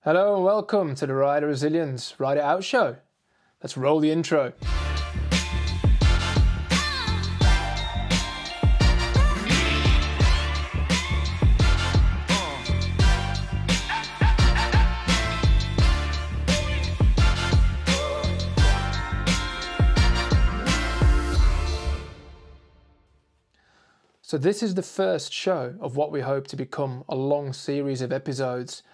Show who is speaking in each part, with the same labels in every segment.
Speaker 1: Hello and welcome to the Rider Resilience Ride It Out show. Let's roll the intro. So this is the first show of what we hope to become a long series of episodes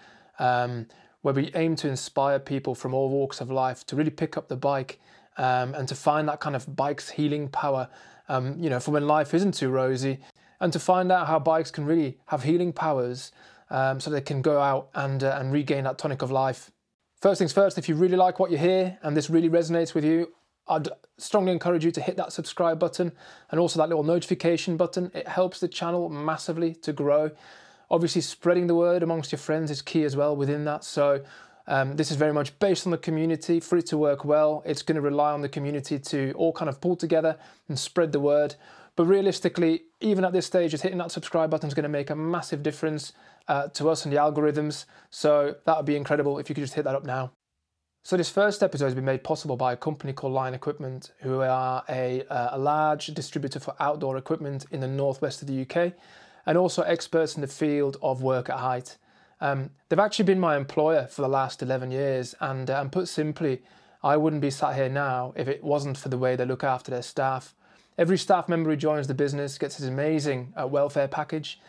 Speaker 1: where we aim to inspire people from all walks of life to really pick up the bike and to find that kind of bike's healing power, for when life isn't too rosy, and to find out how bikes can really have healing powers so they can go out and regain that tonic of life. First things first, if you really like what you hear and this really resonates with you, I'd strongly encourage you to hit that subscribe button and also that little notification button. It helps the channel massively to grow. Obviously, spreading the word amongst your friends is key as well within that. So this is very much based on the community. For it to work well, it's going to rely on the community to all kind of pull together and spread the word. But realistically, even at this stage, just hitting that subscribe button is going to make a massive difference to us and the algorithms. So that would be incredible if you could just hit that up now. So this first episode has been made possible by a company called Lyon Equipment, who are a large distributor for outdoor equipment in the northwest of the UK, and also experts in the field of work at height. They've actually been my employer for the last 11 years, and put simply, I wouldn't be sat here now if it wasn't for the way they look after their staff. Every staff member who joins the business gets this amazing welfare package.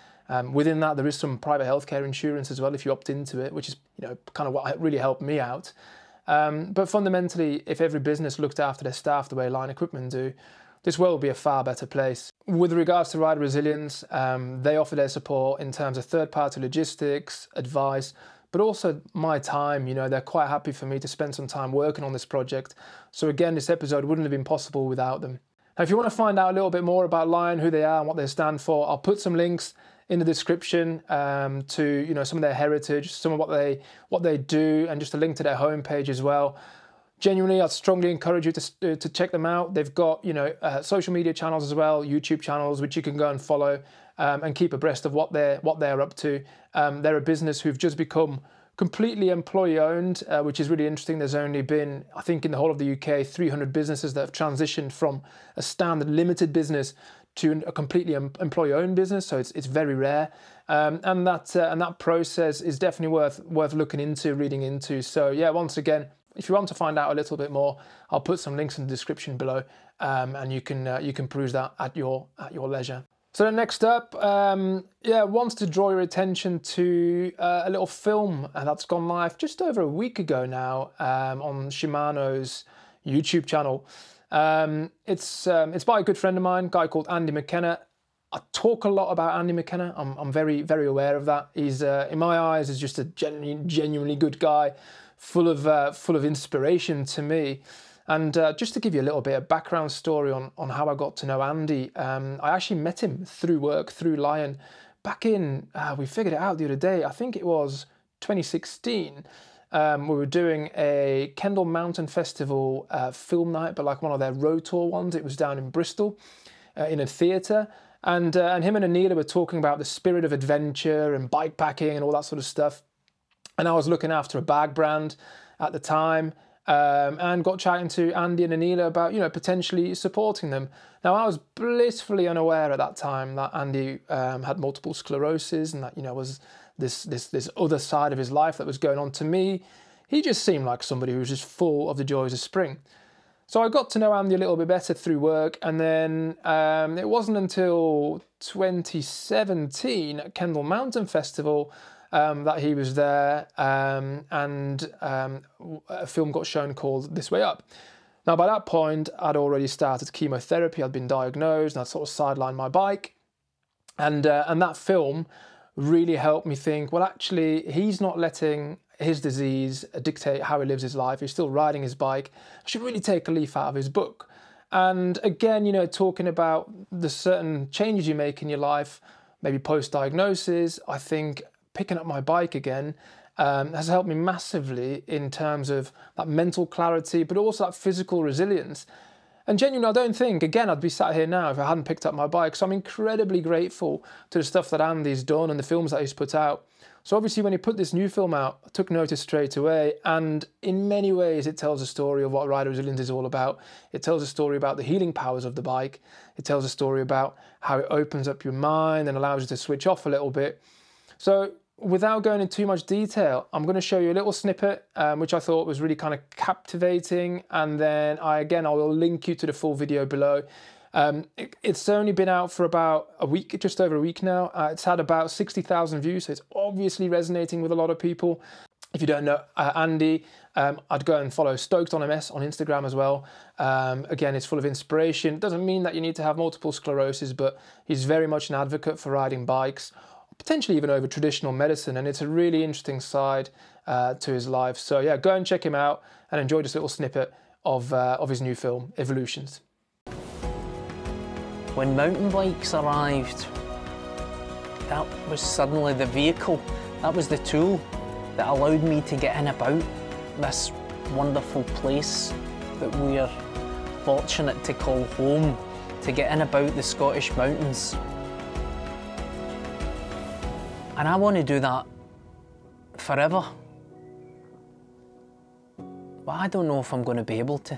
Speaker 1: Within that, there is some private healthcare insurance as well if you opt into it, which is kind of what really helped me out. But fundamentally, if every business looked after their staff the way Lyon Equipment do, this world would be a far better place. With regards to Rider Resilience, they offer their support in terms of third-party logistics, advice, but also my time. They're quite happy for me to spend some time working on this project. So again, this episode wouldn't have been possible without them. Now, if you want to find out a little bit more about Lyon, who they are and what they stand for, I'll put some links in the description to some of their heritage, some of what they do, and just a link to their homepage as well. Genuinely, I'd strongly encourage you to check them out. They've got social media channels as well, YouTube channels, which you can go and follow and keep abreast of what they're up to. They're a business who've just become completely employee owned, which is really interesting. There's only been, I think, in the whole of the UK, 300 businesses that have transitioned from a standard limited business to a completely employee-owned business, so it's very rare, and that process is definitely worth looking into, reading into. So yeah, once again, if you want to find out a little bit more, I'll put some links in the description below, and you can peruse that at your leisure. So then next up, wants to draw your attention to a little film that's gone live just over a week ago now on Shimano's YouTube channel. It's by a good friend of mine, a guy called Andy McKenna. I talk a lot about Andy McKenna. I'm very, very aware of that. He's, in my eyes, is just a genuinely good guy, full of inspiration to me. And just to give you a little bit of background story on how I got to know Andy, I actually met him through work, through Lyon, back in, we figured it out the other day, I think it was 2016. We were doing a Kendal Mountain Festival film night, but like one of their road tour ones. It was down in Bristol in a theatre. And him and Anila were talking about the spirit of adventure and bike packing and all that sort of stuff. And I was looking after a bag brand at the time and got chatting to Andy and Anila about, potentially supporting them. Now, I was blissfully unaware at that time that Andy had multiple sclerosis and that, was this other side of his life that was going on. To me, he just seemed like somebody who was just full of the joys of spring. So I got to know Andy a little bit better through work, and then it wasn't until 2017 at Kendal Mountain Festival that he was there, and a film got shown called This Way Up. Now, by that point, I'd already started chemotherapy. I'd been diagnosed, and I'd sort of sidelined my bike, and that film really helped me think, well, actually, he's not letting his disease dictate how he lives his life. He's still riding his bike. I should really take a leaf out of his book. And again, talking about the certain changes you make in your life, maybe post-diagnosis, I think picking up my bike again has helped me massively in terms of that mental clarity, but also that physical resilience. And genuinely, I don't think, again, I'd be sat here now if I hadn't picked up my bike. So I'm incredibly grateful to the stuff that Andy's done and the films that he's put out So obviously when he put this new film out, I took notice straight away, and in many ways it tells a story of what rider resilience is all about. It tells a story about the healing powers of the bike. It tells a story about how it opens up your mind and allows you to switch off a little bit. So without going into too much detail, I'm going to show you a little snippet, which I thought was really kind of captivating, and then I will link you to the full video below. It's only been out for about a week, just over a week now. It's had about 60,000 views, so it's obviously resonating with a lot of people. If you don't know Andy, I'd go and follow Stoked on MS on Instagram as well. Again, it's full of inspiration. It doesn't mean that you need to have multiple sclerosis, but he's very much an advocate for riding bikes, potentially even over traditional medicine, and it's a really interesting side to his life. So yeah, go and check him out and enjoy this little snippet of his new film, Evolutions.
Speaker 2: When mountain bikes arrived, that was suddenly the vehicle, that was the tool that allowed me to get in about this wonderful place that we are fortunate to call home, to get in about the Scottish mountains. And I want to do that forever. But I don't know if I'm going to be able to.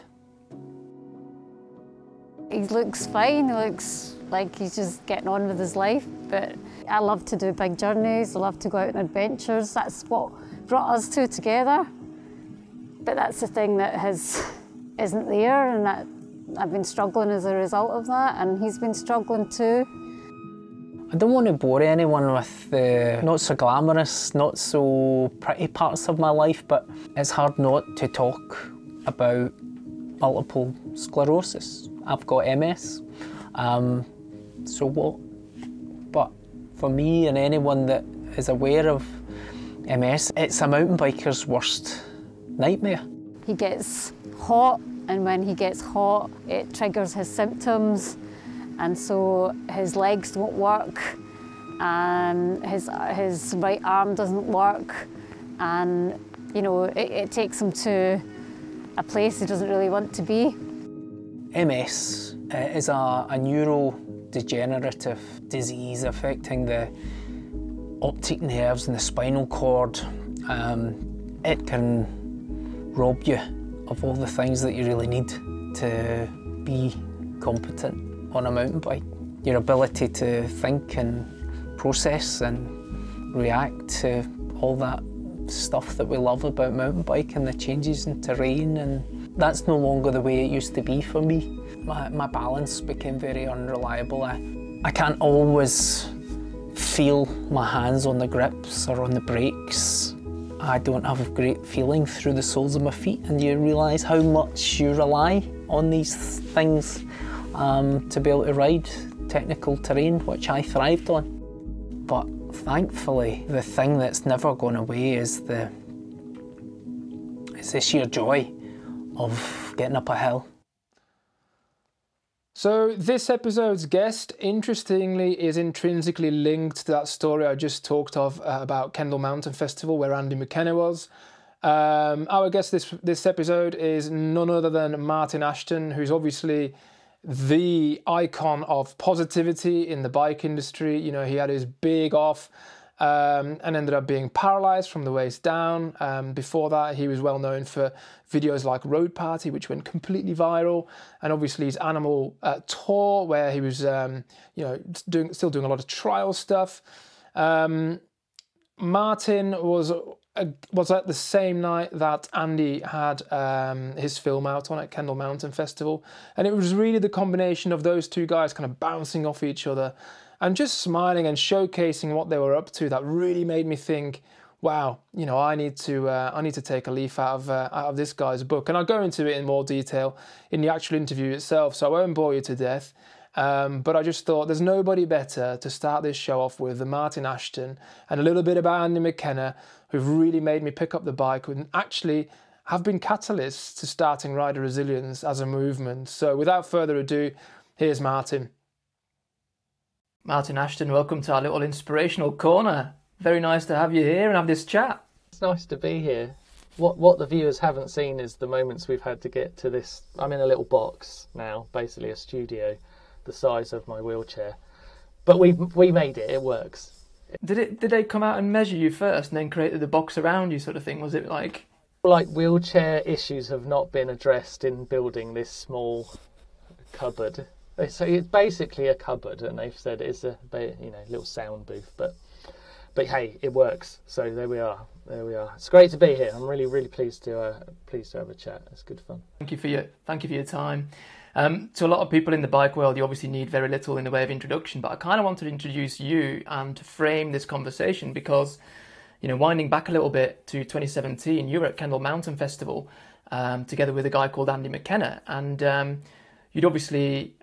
Speaker 3: He looks fine, he looks like he's just getting on with his life, but I love to do big journeys, I love to go out on adventures. That's what brought us two together. But that's the thing that isn't there, and that I've been struggling as a result of that, and he's been struggling too.
Speaker 2: I don't want to bore anyone with the not so glamorous, not so pretty parts of my life, but it's hard not to talk about multiple sclerosis. I've got MS, so what? But for me and anyone that is aware of MS, it's a mountain biker's worst nightmare.
Speaker 3: He gets hot, and when he gets hot, it triggers his symptoms, and so his legs don't work, and his right arm doesn't work, and you know, it takes him to a place he doesn't really want to be.
Speaker 2: MS is a neurodegenerative disease affecting the optic nerves and the spinal cord. It can rob you of all the things that you really need to be competent on a mountain bike. Your ability to think and process and react to all that stuff that we love about mountain biking, the changes in terrain, and that's no longer the way it used to be for me. My balance became very unreliable. I can't always feel my hands on the grips or on the brakes. I don't have a great feeling through the soles of my feet, and you realise how much you rely on these things to be able to ride technical terrain, which I thrived on. But thankfully, the thing that's never gone away is the sheer joy of getting up a hill.
Speaker 1: So this episode's guest, interestingly, is intrinsically linked to that story I just talked of about Kendal Mountain Festival, where Andy McKenna was. Our guest this episode is none other than Martyn Ashton, who's obviously the icon of positivity in the bike industry. You know, he had his big off and ended up being paralysed from the waist down. Before that, he was well known for videos like Road Party, which went completely viral, and obviously his Animal tour, where he was, you know, still doing a lot of trial stuff. Martyn was at the same night that Andy had his film out on at Kendal Mountain Festival, and it was really the combination of those two guys kind of bouncing off each other and just smiling and showcasing what they were up to that really made me think, wow, you know, I need to take a leaf out of this guy's book. And I'll go into it in more detail in the actual interview itself, so I won't bore you to death. But I just thought there's nobody better to start this show off with than Martyn Ashton, and a little bit about Andy McKenna, who've really made me pick up the bike and actually have been catalysts to starting rider resilience as a movement. So without further ado, here's Martyn. Martyn Ashton, welcome to our little inspirational corner. Very nice to have you here and have this chat.
Speaker 4: It's nice to be here. What the viewers haven't seen is the moments we've had to get to this. I'm in a little box now, basically a studio, the size of my wheelchair. But we made it. It works.
Speaker 1: Did they come out and measure you first and then created the box around you sort of thing? Was it like
Speaker 4: wheelchair issues have not been addressed in building this small cupboard? So it's basically a cupboard, and they've said it's a little sound booth, but hey, it works. So there we are. It's great to be here. I'm really, really pleased to have a chat. It's good fun.
Speaker 1: Thank you for your time. To a lot of people in the bike world, you obviously need very little in the way of introduction, but I kind of wanted to introduce you and to frame this conversation because, winding back a little bit to 2017, you were at Kendal Mountain Festival together with a guy called Andy McKenna, and you'd obviously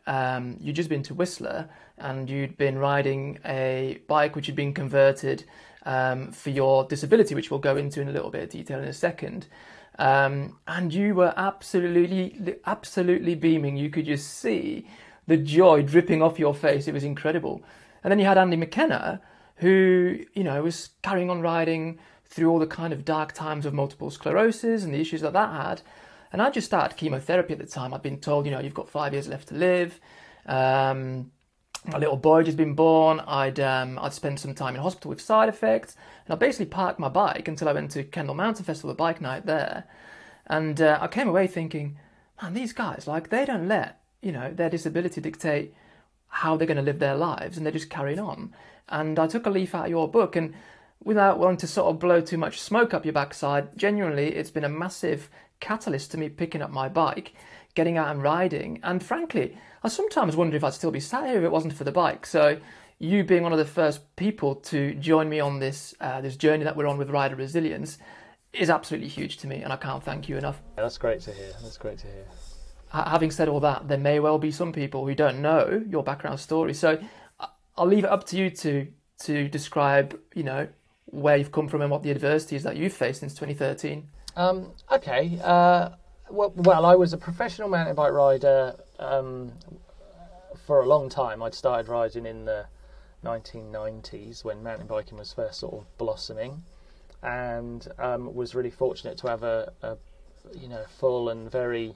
Speaker 1: you'd just been to Whistler and you'd been riding a bike which had been converted for your disability, which we'll go into in a little bit of detail in a second. And you were absolutely beaming. You could just see the joy dripping off your face. It was incredible. And then you had Andy McKenna, who, was carrying on riding through all the kind of dark times of multiple sclerosis and the issues that had. And I just started chemotherapy at the time. I'd been told, you've got 5 years left to live. My little boy had just been born. I'd spent some time in hospital with side effects. And I basically parked my bike until I went to Kendal Mountain Festival, the bike night there. And I came away thinking, man, these guys, they don't let, their disability dictate how they're going to live their lives, and they're just carrying on. And I took a leaf out of your book, and without wanting to sort of blow too much smoke up your backside, genuinely, it's been a massive catalyst to me picking up my bike, getting out and riding. And frankly, I sometimes wonder if I'd still be sat here if it wasn't for the bike. So you being one of the first people to join me on this this journey that we're on with Rider Resilience is absolutely huge to me, and I can't thank you enough.
Speaker 4: Yeah, that's great to hear.
Speaker 1: Having said all that, there may well be some people who don't know your background story. So I'll leave it up to you to describe, where you've come from and what the adversities that you've faced since 2013.
Speaker 4: Okay. Well, I was a professional mountain bike rider for a long time. I'd started riding in the 1990s when mountain biking was first sort of blossoming, and was really fortunate to have a full and very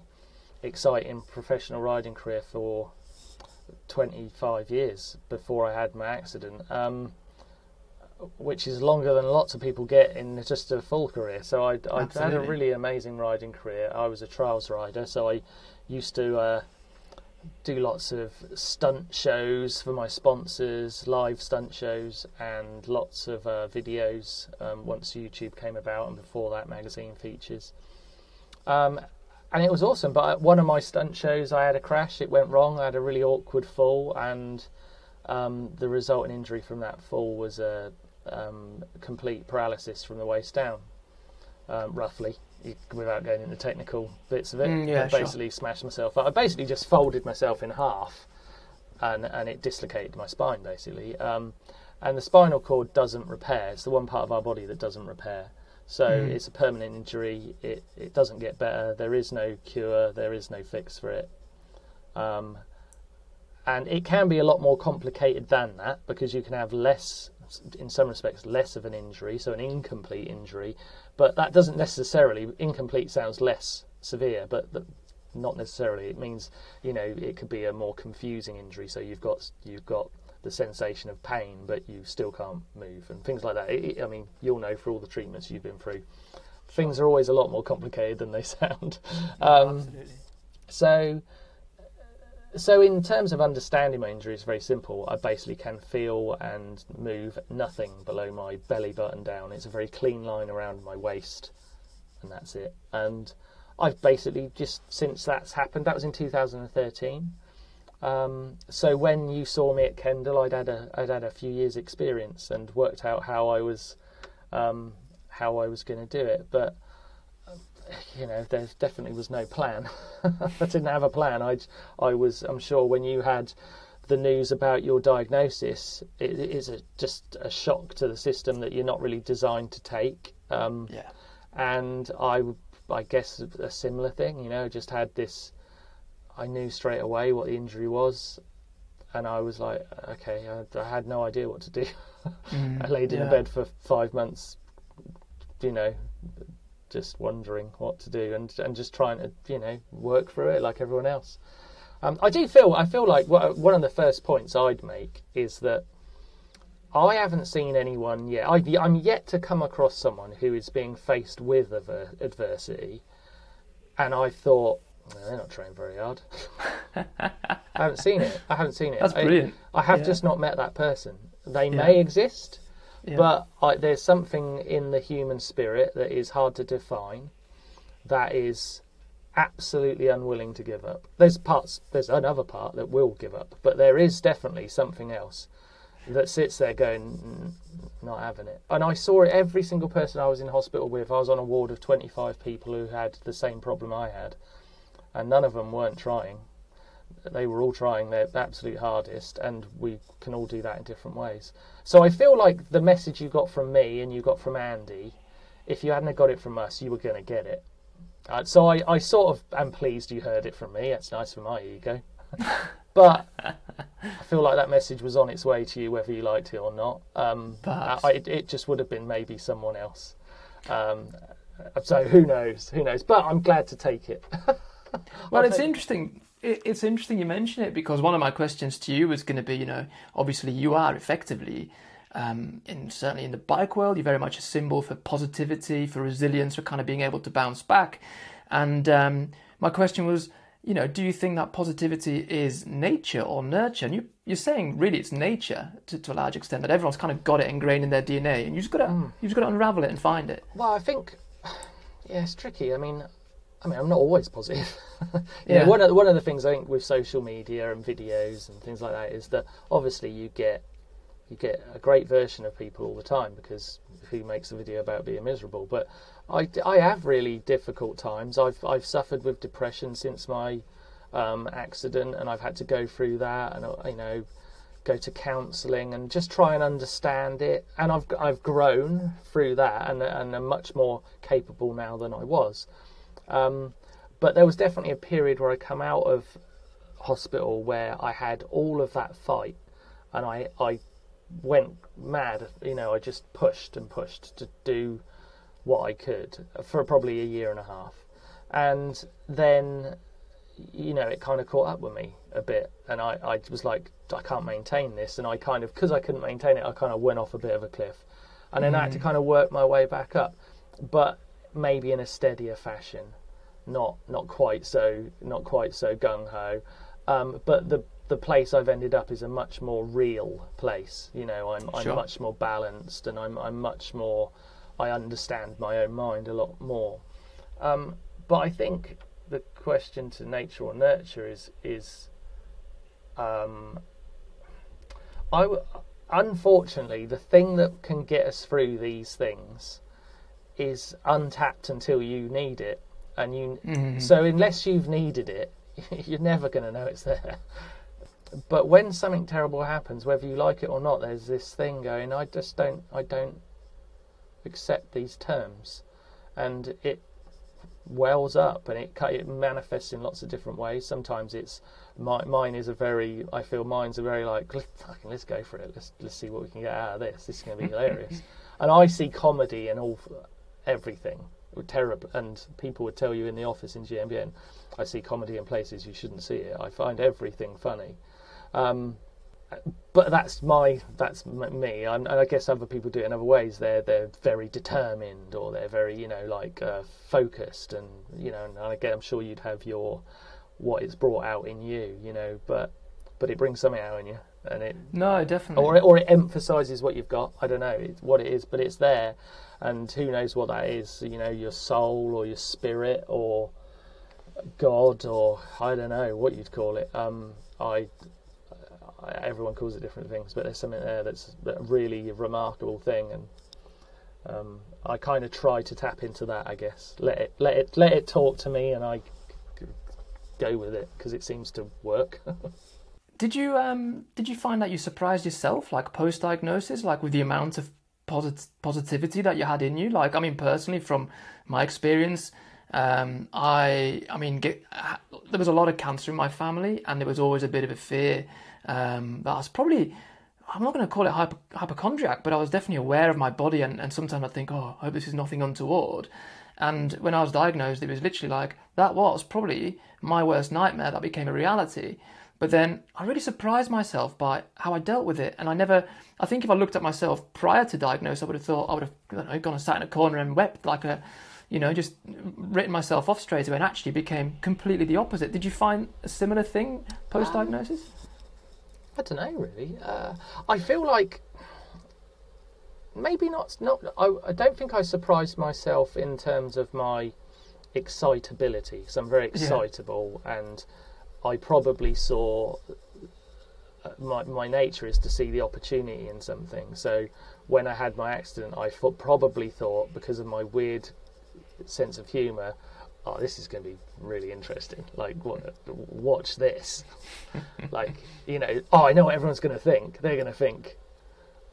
Speaker 4: exciting professional riding career for 25 years before I had my accident, which is longer than lots of people get in just a full career. So I'd had a really amazing riding career. I was a trials rider, so I used to do lots of stunt shows for my sponsors, live stunt shows, and lots of videos once YouTube came about, and before that, magazine features. And it was awesome, but at one of my stunt shows I had a crash. It went wrong. I had a really awkward fall, and the resulting injury from that fall was a complete paralysis from the waist down, roughly, without going into technical bits of it. I basically smashed myself up. I basically just folded myself in half, and it dislocated my spine, basically. And the spinal cord doesn't repair. It's the one part of our body that doesn't repair. So it's a permanent injury. It doesn't get better. There is no cure. There is no fix for it. And it can be a lot more complicated than that, because you can have less, in some respects, less of an injury, so an incomplete injury. But that doesn't necessarily, incomplete sounds less severe, but not necessarily. It means, it could be a more confusing injury. So you've got the sensation of pain, but you still can't move, and things like that. You'll know for all the treatments you've been through, things are always a lot more complicated than they sound.
Speaker 1: Absolutely.
Speaker 4: So in terms of understanding my injury, it's very simple. I basically can feel and move nothing below my belly button down. It's a very clean line around my waist, and that's it. And I've basically just, since that's happened, that was in 2013. So when you saw me at Kendal, I'd had a few years' experience and worked out how I was going to do it. But there definitely was no plan. I didn't have a plan. I'm sure when you had the news about your diagnosis, it is just a shock to the system that you're not really designed to take. And I guess a similar thing. Just had this. I knew straight away what the injury was, and I was like, okay, I had no idea what to do. I laid in a bed for 5 months, just wondering what to do, and just trying to, work through it like everyone else. I feel like one of the first points I'd make is that I haven't seen anyone yet. I'm yet to come across someone who is being faced with adversity, and I thought, well, they're not trying very hard. I haven't seen it.
Speaker 1: That's brilliant.
Speaker 4: I have just not met that person. They may exist, but there's something in the human spirit that is hard to define, that is absolutely unwilling to give up. There's another part that will give up, but there is definitely something else that sits there going, not having it. And I saw it, every single person I was in hospital with. I was on a ward of 25 people who had the same problem I had, and none of them weren't trying. They were all trying their absolute hardest, and we can all do that in different ways. So I feel like the message you got from me and you got from Andy, if you hadn't got it from us, you were going to get it. So I sort of am pleased you heard it from me. That's nice for my ego. But I feel like that message was on its way to you, whether you liked it or not. It just would have been maybe someone else. So who knows? But I'm glad to take it.
Speaker 1: Well, it's interesting. It's interesting you mention it, because one of my questions to you was going to be, obviously you are effectively, certainly in the bike world, you're very much a symbol for positivity, for resilience, for kind of being able to bounce back. And my question was, do you think that positivity is nature or nurture? And you're saying really it's nature to a large extent, that everyone's kind of got it ingrained in their DNA, and you've just got to unravel it and find it.
Speaker 4: Well, I think, it's tricky. I mean, I'm not always positive. One of the things I think with social media and videos and things like that is that obviously you get a great version of people all the time, because who makes a video about being miserable? But I have really difficult times. I've suffered with depression since my accident, and I've had to go through that, and go to counselling and just try and understand it. And I've grown through that, and I'm much more capable now than I was. But there was definitely a period where I come out of hospital where I had all of that fight, and I went mad. I just pushed and pushed to do what I could for probably a year and a half, and then it kind of caught up with me a bit, and I was like, I can't maintain this, and because I couldn't maintain it, I kind of went off a bit of a cliff, and then I had to kind of work my way back up, but maybe in a steadier fashion, not quite so gung ho, but the place I've ended up is a much more real place. I'm
Speaker 1: Sure.
Speaker 4: much more balanced, and I'm much more. I understand my own mind a lot more. But I think the question to nature or nurture is unfortunately, the thing that can get us through these things is untapped until you need it, and so unless you've needed it, you're never going to know it's there. But when something terrible happens, whether you like it or not, there's this thing going, I don't accept these terms, and it wells up, and it manifests in lots of different ways. Sometimes it's mine's a very like, fucking, let's go for it, let's see what we can get out of this is going to be hilarious. And I see comedy in everything. Terrible, and people would tell you in the office in GMBN, I see comedy in places you shouldn't see it. I find everything funny, but that's me. And I guess other people do it in other ways. They're very determined, or they're very focused, and and again, I'm sure you'd have what it's brought out in you, but it brings something out in you, and it
Speaker 1: definitely,
Speaker 4: or it emphasises what you've got. I don't know what it is, but it's there. And who knows what that is, your soul or your spirit or God, or I don't know what you'd call it. Everyone calls it different things, but there's something there that's a really remarkable thing, and I kind of try to tap into that, I guess. Let it talk to me, and I go with it, because it seems to work.
Speaker 1: Did you find that you surprised yourself, like post-diagnosis, like with the amount of positivity that you had in you? Like, I mean, personally, from my experience, there was a lot of cancer in my family, and there was always a bit of a fear that I was probably, I'm not going to call it hypochondriac, but I was definitely aware of my body, and sometimes I'd think, I hope this is nothing untoward. And when I was diagnosed, it was literally like, that was probably my worst nightmare that became a reality. But then I really surprised myself by how I dealt with it. And I think if I looked at myself prior to diagnosis, I would have thought I would have, I don't know, gone and sat in a corner and wept like a, just written myself off straight away, and actually became completely the opposite. Did you find a similar thing post-diagnosis?
Speaker 4: I don't know, really. I feel like maybe not. I don't think I surprised myself in terms of my excitability, because I'm very excitable, and I probably saw my nature is to see the opportunity in something. So when I had my accident, I probably thought, because of my weird sense of humour, oh, this is going to be really interesting. Like, watch this. Like, oh, I know what everyone's going to think. They're going to think,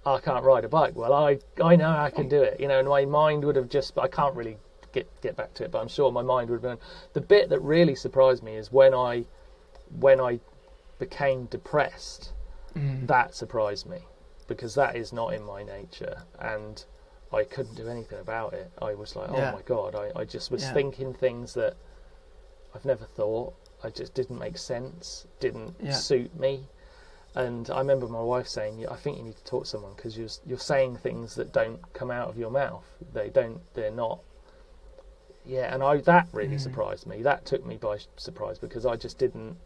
Speaker 4: oh, I can't ride a bike. Well, I know I can do it. And my mind would have just, I can't really get back to it, but I'm sure my mind would have been. The bit that really surprised me is when I became depressed. That surprised me, because that is not in my nature, and I couldn't do anything about it. I was like, oh my God, I just was thinking things that I've never thought. I just didn't make sense, didn't suit me. And I remember my wife saying, I think you need to talk to someone, because you're saying things that don't come out of your mouth. They're not. Yeah, and that really surprised me. That took me by surprise, because I just didn't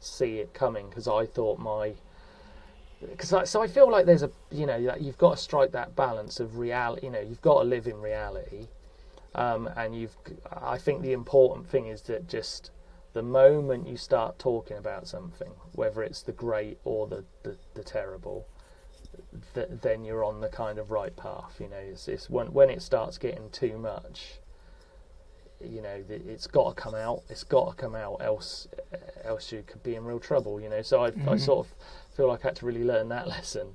Speaker 4: see it coming, because I thought so I feel like there's you've got to strike that balance of reality. You've got to live in reality, and I think the important thing is that just the moment you start talking about something, whether it's the great or the terrible, then you're on the kind of right path. It's when it starts getting too much, it's got to come out. It's got to come out, else you could be in real trouble. So I sort of feel like I had to really learn that lesson.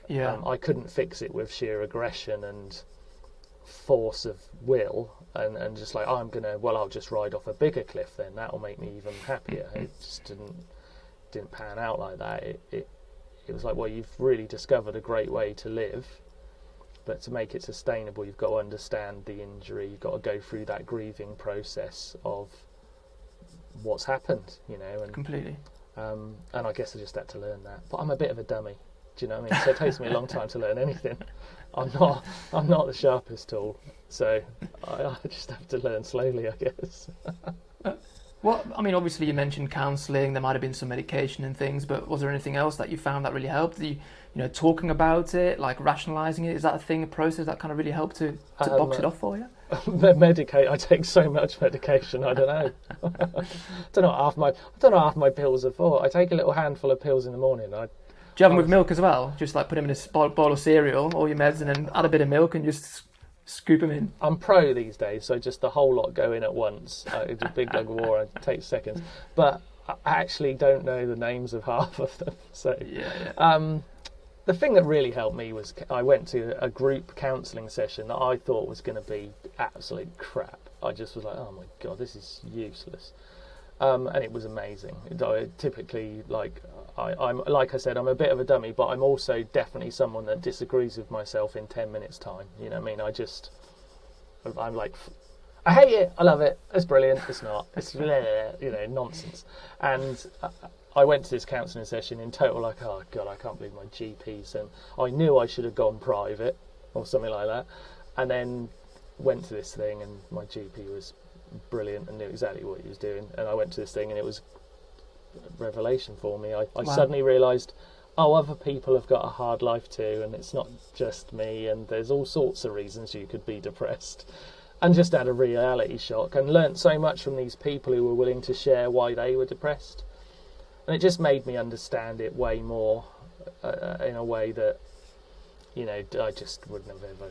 Speaker 4: I couldn't fix it with sheer aggression and force of will, and just like, I'll just ride off a bigger cliff then. That'll make me even happier. It just didn't pan out like that. It was like, well, you've really discovered a great way to live. But to make it sustainable, you've got to understand the injury. You've got to go through that grieving process of what's happened, And
Speaker 1: completely.
Speaker 4: And I guess I just had to learn that. But I'm a bit of a dummy. Do you know what I mean? So it takes me a long time to learn anything. I'm not the sharpest tool. So I just have to learn slowly, I guess.
Speaker 1: Well, I mean, obviously you mentioned counselling. There might have been some medication and things, but was there anything else that you found that really helped? Talking about it, like rationalising it, is that a process that kind of really helped to box it off for you?
Speaker 4: I take so much medication. I don't know. I don't know half my pills are for. I take a little handful of pills in the morning. Do
Speaker 1: you have them with milk as well? Just like put them in a bowl of cereal, all your meds, and then add a bit of milk and just scoop them in.
Speaker 4: I'm pro these days, so just the whole lot go in at once. It's a big lug of war, and it takes seconds. But I actually don't know the names of half of them. So the thing that really helped me was I went to a group counselling session that I thought was going to be absolute crap. I just was like, oh my God, this is useless. And it was amazing. Typically, I'm like I said, I'm a bit of a dummy, but I'm also definitely someone that disagrees with myself in 10 minutes time. You know what I mean? I'm like, I hate it, I love it, it's brilliant, it's not, it's nonsense. And I went to this counselling session in total like, oh God, I can't believe my GP's, and I knew I should have gone private or something like that, and then went to this thing, and my GP was brilliant and knew exactly what he was doing, and I went to this thing and it was a revelation for me. I suddenly realised, other people have got a hard life too, and it's not just me, and there's all sorts of reasons you could be depressed, and just had a reality shock and learnt so much from these people who were willing to share why they were depressed. And it just made me understand it way more in a way that, I just wouldn't have ever.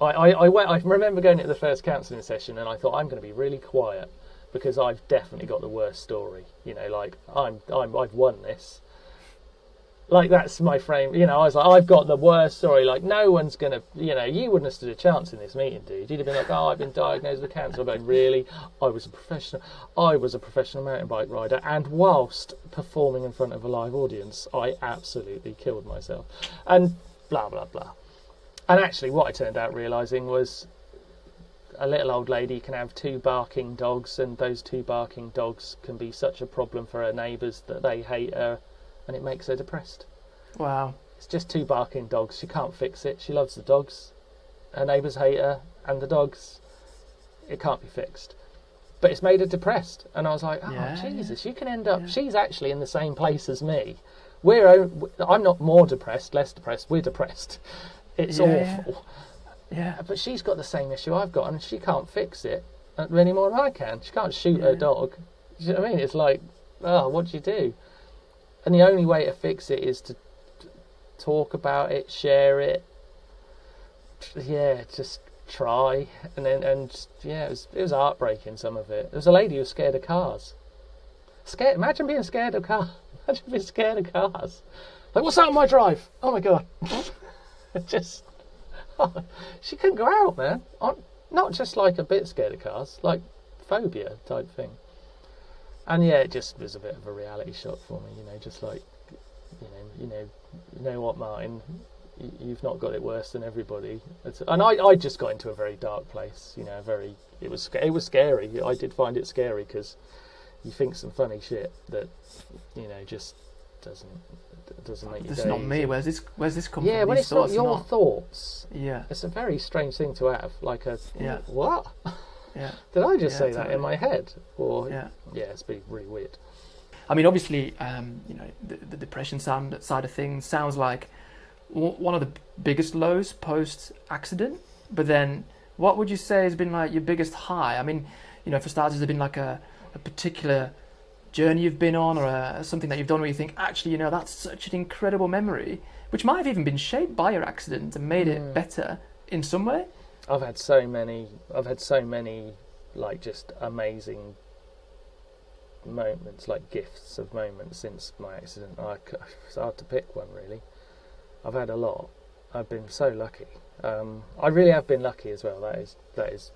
Speaker 4: I remember going to the first counselling session, and I thought, I'm going to be really quiet because I've definitely got the worst story. I've won this. Like, that's my frame. I was like, I've got the worst story. Like, no one's going to, you wouldn't have stood a chance in this meeting, dude. You'd have been like, oh, I've been diagnosed with cancer. I'm going, really? I was a professional mountain bike rider, and whilst performing in front of a live audience, I absolutely killed myself. And blah, blah, blah. And actually, what I turned out realising was a little old lady can have 2 barking dogs, and those 2 barking dogs can be such a problem for her neighbours that they hate her, and it makes her depressed.
Speaker 1: Wow.
Speaker 4: It's just 2 barking dogs. She can't fix it. She loves the dogs. Her neighbours hate her, and the dogs. It can't be fixed. But it's made her depressed. And I was like, Jesus, you can end up... Yeah. She's actually in the same place as me. I'm not more depressed, less depressed. We're depressed. It's awful.
Speaker 1: Yeah.
Speaker 4: But she's got the same issue I've got, and she can't fix it any more than I can. She can't shoot her dog. Do you know what I mean? It's like, what do you do? And the only way to fix it is to talk about it, share it. Yeah, just try. And it was heartbreaking, some of it. There was a lady who was scared of cars. Imagine being scared of cars. Imagine being scared of cars. Like, what's that on my drive? Oh my God. She couldn't go out, man. Not just like a bit scared of cars, like phobia type thing. And yeah, it just was a bit of a reality shock for me, just like, you know what, Martyn, you've not got it worse than everybody. And I just got into a very dark place, it was scary. I did find it scary because you think some funny shit that, just doesn't make you.
Speaker 1: This is not me. Where's this come from?
Speaker 4: Yeah, when it's not your thoughts.
Speaker 1: Yeah,
Speaker 4: it's a very strange thing to have. Like what?
Speaker 1: Yeah.
Speaker 4: Did I just say that in my head? Or it's been really weird.
Speaker 1: I mean, obviously, the depression side of things sounds like one of the biggest lows post accident. But then, what would you say has been like your biggest high? I mean, for starters, has there been like a particular journey you've been on, or something that you've done where you think, actually, that's such an incredible memory, which might have even been shaped by your accident and made it better in some way?
Speaker 4: I've had so many like just amazing moments, like gifts of moments since my accident. It's hard to pick one, really. I've had a lot. I've been so lucky. I really have been lucky as well. That is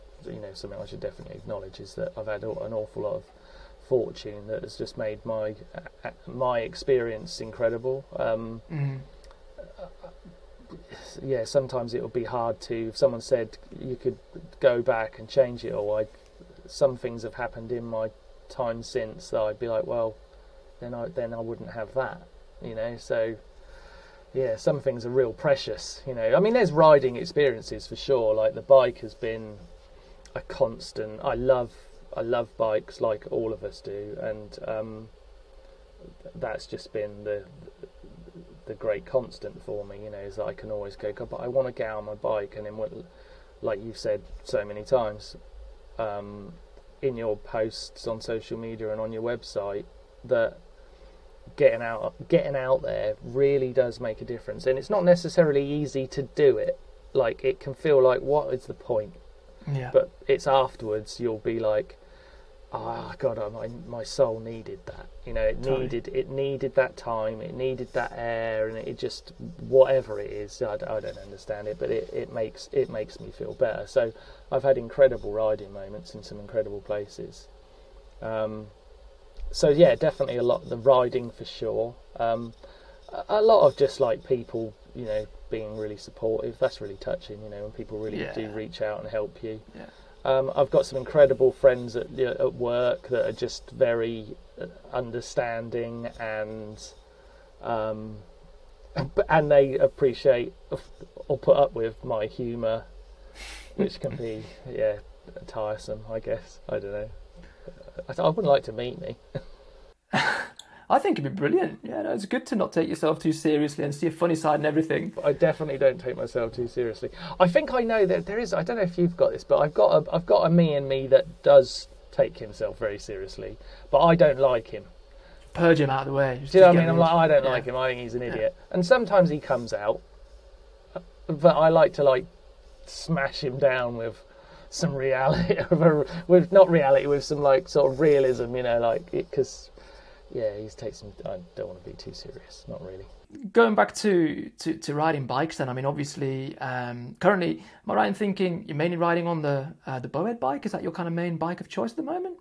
Speaker 4: something I should definitely acknowledge, is that I've had an awful lot of fortune that has just made my experience incredible. Sometimes it would be hard to, if someone said you could go back and change it, or some things have happened in my time since that I'd be like, well, then I wouldn't have that, so yeah, some things are real precious, I mean, there's riding experiences for sure, like the bike has been a constant. I love bikes, like all of us do, and that's just been the great constant for me, is that I can always go, God, but I want to get on my bike. And then, like you've said so many times in your posts on social media and on your website, that getting out there really does make a difference. And it's not necessarily easy to do it. Like, it can feel like, what is the point?
Speaker 1: Yeah.
Speaker 4: But it's afterwards you'll be like, God, my soul needed that. It needed that time, it needed that air, and it just, whatever it is, I don't understand it, but it makes me feel better. So I've had incredible riding moments in some incredible places. So yeah, definitely a lot, the riding for sure. A lot of just like people, being really supportive. That's really touching, when people really do reach out and help you.
Speaker 1: Yeah.
Speaker 4: I've got some incredible friends at work that are just very understanding, and they appreciate or put up with my humour, which can be tiresome, I guess. I don't know. I wouldn't like to meet me.
Speaker 1: I think it'd be brilliant. Yeah, no, it's good to not take yourself too seriously and see a funny side and everything.
Speaker 4: But I definitely don't take myself too seriously. I think I know that there is. I don't know if you've got this, but I've got a me in me that does take himself very seriously, but I don't like him.
Speaker 1: Purge him out of the way.
Speaker 4: Do you know what I mean? I'm like, I don't like him. I think he's an idiot. And sometimes he comes out, but I like to smash him down with some reality, with some like sort of realism, because. Yeah, he takes some. I don't want to be too serious. Not really.
Speaker 1: Going back to riding bikes, then, I mean, obviously, currently, am I right in thinking you're mainly riding on the Bowhead bike? Is that your kind of main bike of choice at the moment?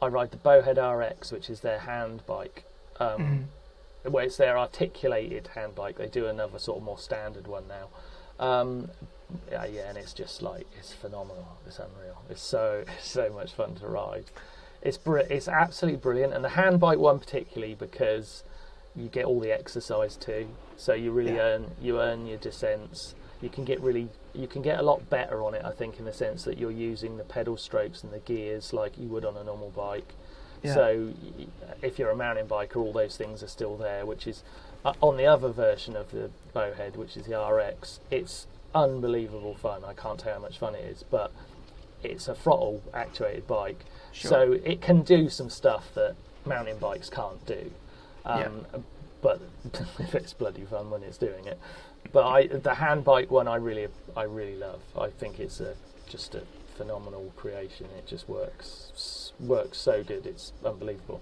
Speaker 4: I ride the Bowhead RX, which is their hand bike, where it's their articulated hand bike. They do another sort of more standard one now. Yeah, and it's just like, it's phenomenal. It's unreal. It's so much fun to ride. It's absolutely brilliant, and the hand bike one particularly, because you get all the exercise too. So you really earn your descents. You can get a lot better on it, I think, in the sense that you're using the pedal strokes and the gears like you would on a normal bike. Yeah. So if you're a mountain biker, all those things are still there, which is on the other version of the Bowhead, which is the RX. It's unbelievable fun. I can't tell you how much fun it is, but it's a throttle actuated bike, so it can do some stuff that mountain bikes can't do. But it's bloody fun when it's doing it. But the hand bike one I really love. I think it's just a phenomenal creation. It just works so good. It's unbelievable.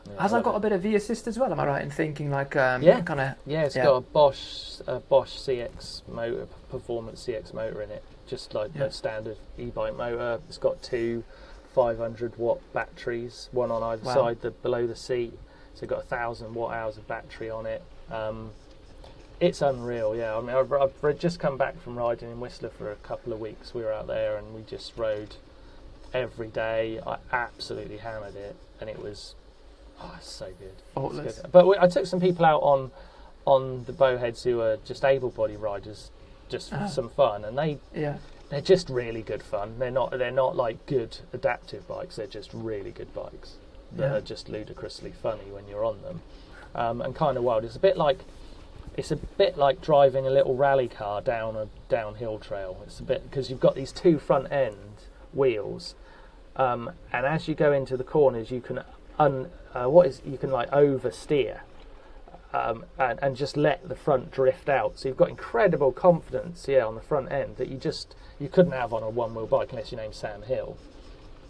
Speaker 4: Yeah,
Speaker 1: has that got a bit of V-assist as well? Am I right in thinking it's
Speaker 4: got a Bosch CX motor, performance CX motor in it, just like the standard e-bike motor. It's got two 500-watt batteries, one on either side, below the seat. So it's got 1,000 watt-hours of battery on it. It's unreal, yeah. I mean, I've just come back from riding in Whistler for a couple of weeks. We were out there and we just rode every day. I absolutely hammered it, and it was it's so good. Faultless. But I took some people out on the Bowheads who are just able-bodied riders, just for some fun, and they're just really good fun. They're not like good adaptive bikes. They're just really good bikes that are just ludicrously funny when you're on them, and kind of wild. It's a bit like driving a little rally car down a downhill trail. It's a bit because you've got these two front end wheels, and as you go into the corners, you can oversteer, and just let the front drift out. So you've got incredible confidence, on the front end that you couldn't have on a one-wheel bike unless your name's Sam Hill.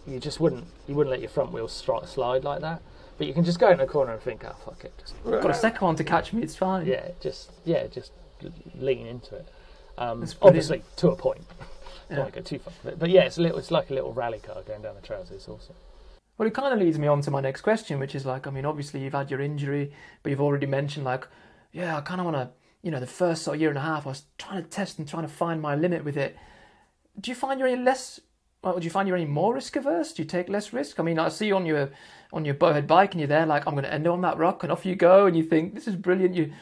Speaker 4: You wouldn't let your front wheels slide like that. But you can just go in the corner and think, oh fuck it, just
Speaker 1: got a second one to catch me. It's fine.
Speaker 4: Just lean into it. Obviously to a point. Don't want to go too far. But it's like a little rally car going down the trails. It's awesome.
Speaker 1: Well, it kind of leads me on to my next question, which is obviously you've had your injury, but you've already mentioned I kind of want to, the first sort of year and a half, I was trying to test and trying to find my limit with it. Do you find you're any more risk averse? Do you take less risk? I mean, I see you on your Bowhead bike and you're there I'm going to end on that rock, and off you go, and you think this is brilliant. You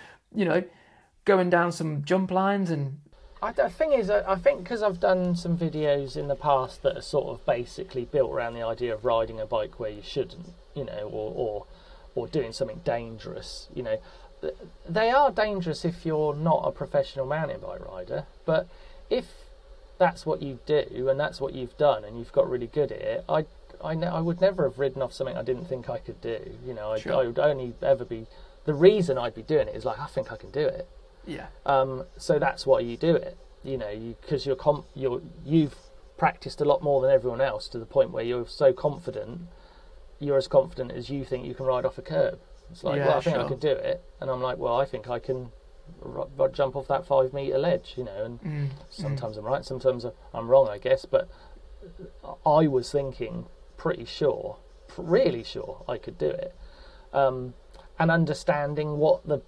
Speaker 1: going down some jump lines and.
Speaker 4: The thing is, I think because I've done some videos in the past that are sort of basically built around the idea of riding a bike where you shouldn't, or doing something dangerous. They are dangerous if you're not a professional mountain bike rider, but if that's what you do and that's what you've done and you've got really good at it, I would never have ridden off something I didn't think I could do. I would only ever be, the reason I'd be doing it is I think I can do it.
Speaker 1: Yeah.
Speaker 4: So that's why you do it. Because you've practiced a lot more than everyone else to the point where you're so confident. You're as confident as you think you can ride off a curb. It's I think I could do it, and I'm like, well, I think I can jump off that 5 metre ledge. And sometimes I'm right, sometimes I'm wrong, I guess. But I was thinking really sure I could do it, and understanding what the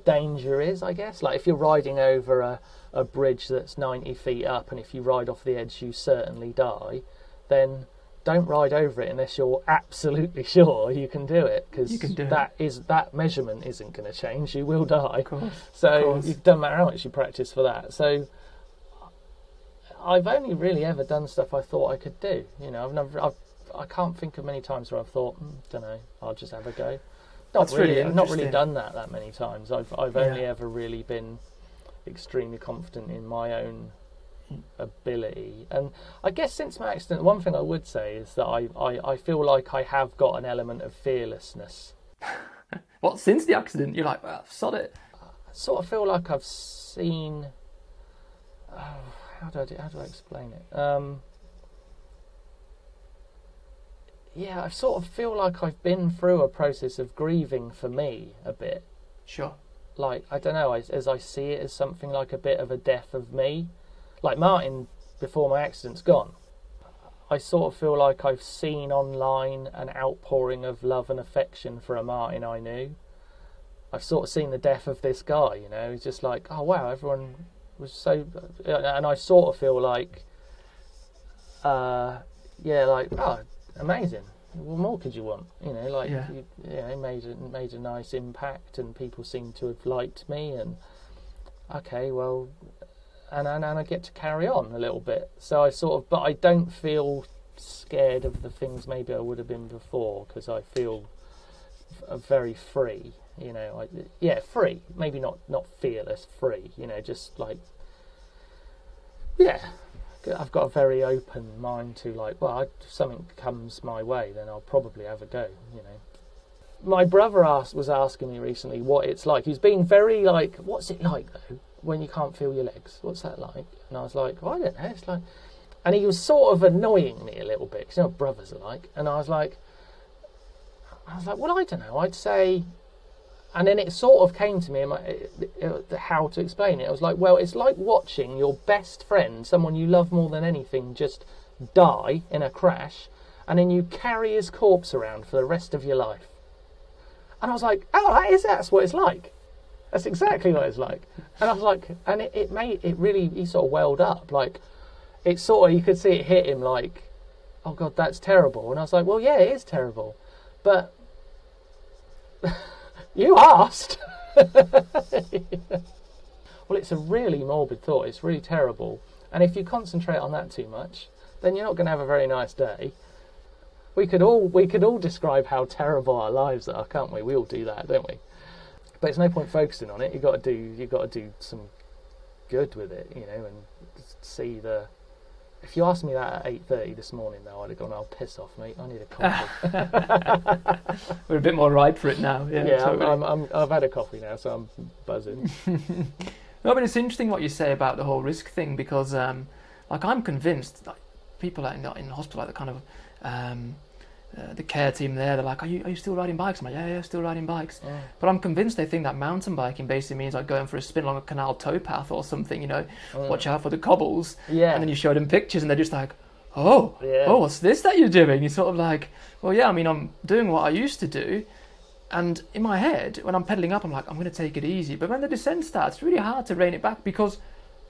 Speaker 4: danger is, I guess. If you're riding over a bridge that's 90 feet up, and if you ride off the edge you certainly die, then don't ride over it unless you're absolutely sure you can do it, because that measurement isn't going to change. You will die. Of course. So it doesn't matter how much you practice for that. So I've only really ever done stuff I thought I could do. I can't think of many times where I've thought, don't know, I'll just have a go. Not really done that many times. I've only ever really been extremely confident in my own ability. And I guess since my accident, one thing I would say is that I feel like I have got an element of fearlessness.
Speaker 1: What, since the accident? You're like, well, sod it.
Speaker 4: I sort of feel like I've seen. How do I explain it? Yeah, I sort of feel like I've been through a process of grieving for me a bit.
Speaker 1: Sure.
Speaker 4: I don't know, as I see it as something like a bit of a death of me. Like Martyn, before my accident's gone, I sort of feel like I've seen online an outpouring of love and affection for a Martyn I knew. I've sort of seen the death of this guy, It's just like, oh wow, everyone was so, and I sort of feel like, like, oh, amazing. What more could you want? You know, like, made a nice impact, and people seem to have liked me, and okay, well, and I get to carry on a little bit. So I sort of, but I don't feel scared of the things maybe I would have been before, because I feel very free. You know, free. Maybe not fearless, free. You know, just like, I've got a very open mind to, like, well, if something comes my way, then I'll probably have a go, you know. My brother was asking me recently what it's like. He's being very like, what's it like, though, when you can't feel your legs? What's that like? And I was like, well, I don't know. It's like... And he was sort of annoying me a little bit, because you know what brothers are like. And I was like, well, I don't know. I'd say... And then it sort of came to me how to explain it. I was like, well, it's like watching your best friend, someone you love more than anything, just die in a crash, and then you carry his corpse around for the rest of your life. And I was like, oh, that's what it's like. That's exactly what it's like. And I was like, and it really, he sort of welled up. Like, it sort of, you could see it hit him like, oh God, that's terrible. And I was like, well, yeah, it is terrible. But... You asked. Well, it's a really morbid thought. It's really terrible. And if you concentrate on that too much, then you're not going to have a very nice day. We could all describe how terrible our lives are, can't we? We all do that, don't we? But it's no point focusing on it. You've got to do some good with it, you know, and see the... If you asked me that at 8:30 this morning, though, I'd have gone, "Oh, piss off, mate. I need a coffee."
Speaker 1: We're a bit more ripe for it now. Yeah, totally.
Speaker 4: I've had a coffee now, so I'm buzzing.
Speaker 1: No, but it's interesting what you say about the whole risk thing, because, like, I'm convinced, like, people like in hospital, like the kind of the care team there, they're like, "Are you still riding bikes?" I'm like, "Yeah, still riding bikes." Yeah. But I'm convinced they think that mountain biking basically means like going for a spin along a canal towpath or something, you know, watch out for the cobbles. Yeah. And then you show them pictures and they're just like, oh, what's this that you're doing? You're sort of like, well, yeah, I mean, I'm doing what I used to do. And in my head, when I'm pedaling up, I'm like, I'm going to take it easy. But when the descent starts, it's really hard to rein it back, because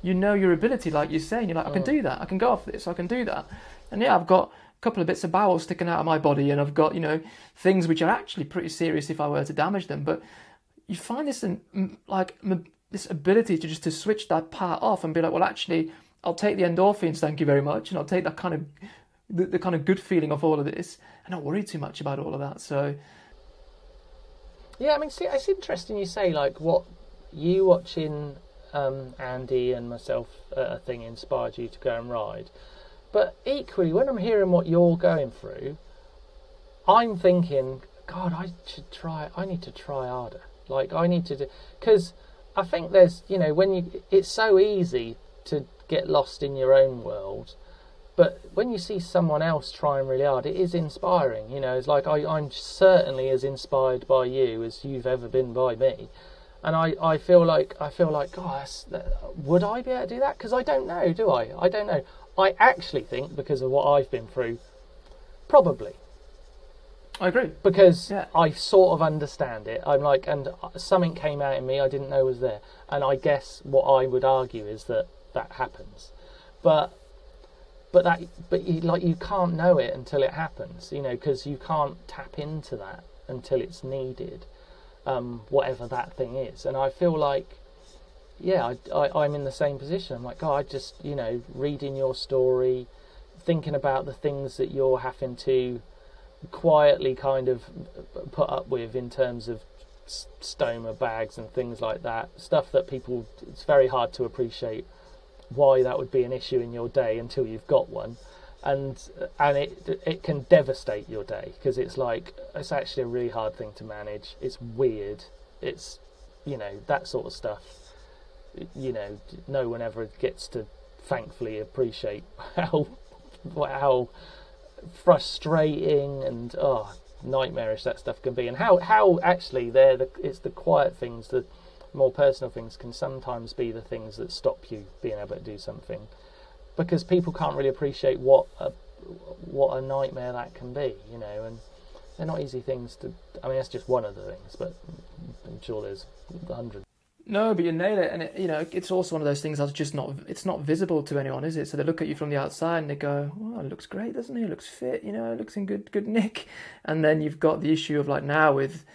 Speaker 1: you know your ability, like you're saying. You're like, I can do that. I can go off this. I can do that. And yeah, I've got couple of bits of bowel sticking out of my body, and I've got, you know, things which are actually pretty serious if I were to damage them. But you find this this ability to switch that part off and be like, well, actually, I'll take the endorphins, thank you very much, and I'll take that kind of the kind of good feeling of all of this, and not worry too much about all of that. So
Speaker 4: yeah, I mean, see, it's interesting you say, like, what you watching Andy and myself a thing inspired you to go and ride. But equally, when I'm hearing what you're going through, I'm thinking, God, I need to try harder. Like, I need to do... Because I think there's, you know, it's so easy to get lost in your own world. But when you see someone else trying really hard, it is inspiring. You know, it's like, I'm certainly as inspired by you as you've ever been by me. And I feel like, God, would I be able to do that? Because I don't know, do I? I don't know. I actually think, because of what I've been through, probably.
Speaker 1: I agree.
Speaker 4: Because I sort of understand it. I'm like, and something came out in me I didn't know was there. And I guess what I would argue is that happens. But you can't know it until it happens, you know, because you can't tap into that until it's needed, whatever that thing is. And I feel like, yeah, I'm in the same position. I'm like, God, I just, you know, reading your story, thinking about the things that you're having to quietly kind of put up with in terms of stoma bags and things like that, stuff that people, it's very hard to appreciate why that would be an issue in your day until you've got one. And it can devastate your day, because it's like, it's actually a really hard thing to manage. It's weird. It's, you know, that sort of stuff. You know, no one ever gets to thankfully appreciate how frustrating and nightmarish that stuff can be, and how actually it's the quiet things, the more personal things, can sometimes be the things that stop you being able to do something, because people can't really appreciate what a nightmare that can be, you know. And they're not easy things to... I mean, that's just one of the things, but I'm sure there's 100.
Speaker 1: No, but you nail it, and it's also one of those things that's just it's not visible to anyone, is it? So they look at you from the outside and they go, "Oh, it looks great, doesn't he? It looks fit, it looks in good nick." And then you've got the issue of like now with,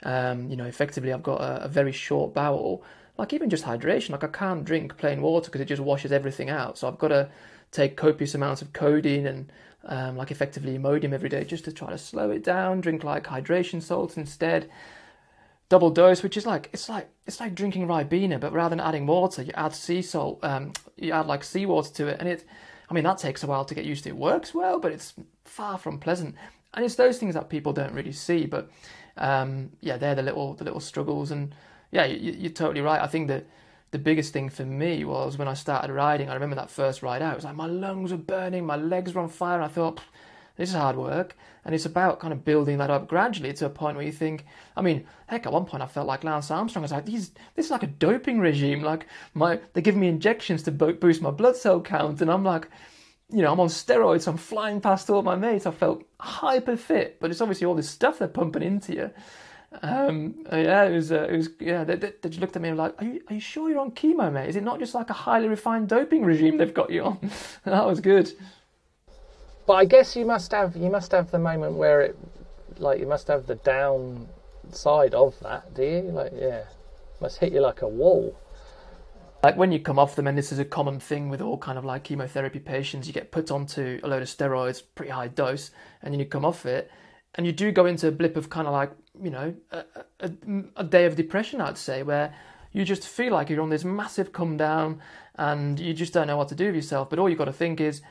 Speaker 1: effectively I've got a very short bowel, like even just hydration. Like I can't drink plain water because it just washes everything out. So I've got to take copious amounts of codeine and like effectively Imodium every day just to try to slow it down. Drink like hydration salts instead. Double dose, which is like it's like drinking Ribena, but rather than adding water, you add sea salt. You add like seawater to it, and that takes a while to get used to. It works well, but it's far from pleasant. And it's those things that people don't really see. But they're the little struggles. And yeah, you're totally right. I think that the biggest thing for me was when I started riding. I remember that first ride out. It was like my lungs were burning, my legs were on fire, and I thought, this is hard work. And it's about kind of building that up gradually to a point where you think, heck, at one point I felt like Lance Armstrong. I was like, this is like a doping regime. Like they give me injections to boost my blood cell count. And I'm like, I'm on steroids. I'm flying past all my mates. I felt hyper fit, but it's obviously all this stuff they're pumping into you. They just looked at me and like, are you sure you're on chemo, mate? Is it not just like a highly refined doping regime they've got you on? That was good.
Speaker 4: But I guess you must have the moment where it, like, you must have the downside of that, do you? Like, yeah, must hit you like a wall.
Speaker 1: Like when you come off them, and this is a common thing with all kind of like chemotherapy patients, you get put onto a load of steroids, pretty high dose, and then you come off it, and you do go into a blip of kind of like, a day of depression, I'd say, where you just feel like you're on this massive come down, and you just don't know what to do with yourself. But all you've got to think is,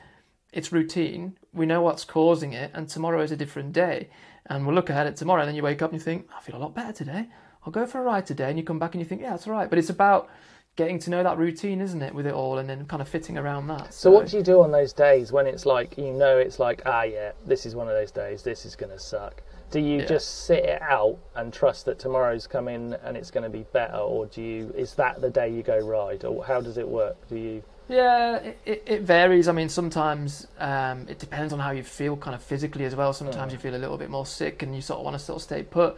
Speaker 1: it's routine, we know what's causing it, and tomorrow is a different day. And we'll look ahead at tomorrow, and then you wake up and you think, I feel a lot better today. I'll go for a ride today. And you come back and you think, yeah, that's all right. But it's about getting to know that routine, isn't it, with it all, and then kind of fitting around that.
Speaker 4: So what do you do on those days when it's like, this is one of those days, this is going to suck? Do you just sit it out and trust that tomorrow's coming and it's going to be better, or is that the day you go ride, or how does it work?
Speaker 1: Yeah, it varies. Sometimes it depends on how you feel kind of physically as well. Sometimes you feel a little bit more sick and you sort of want to sort of stay put.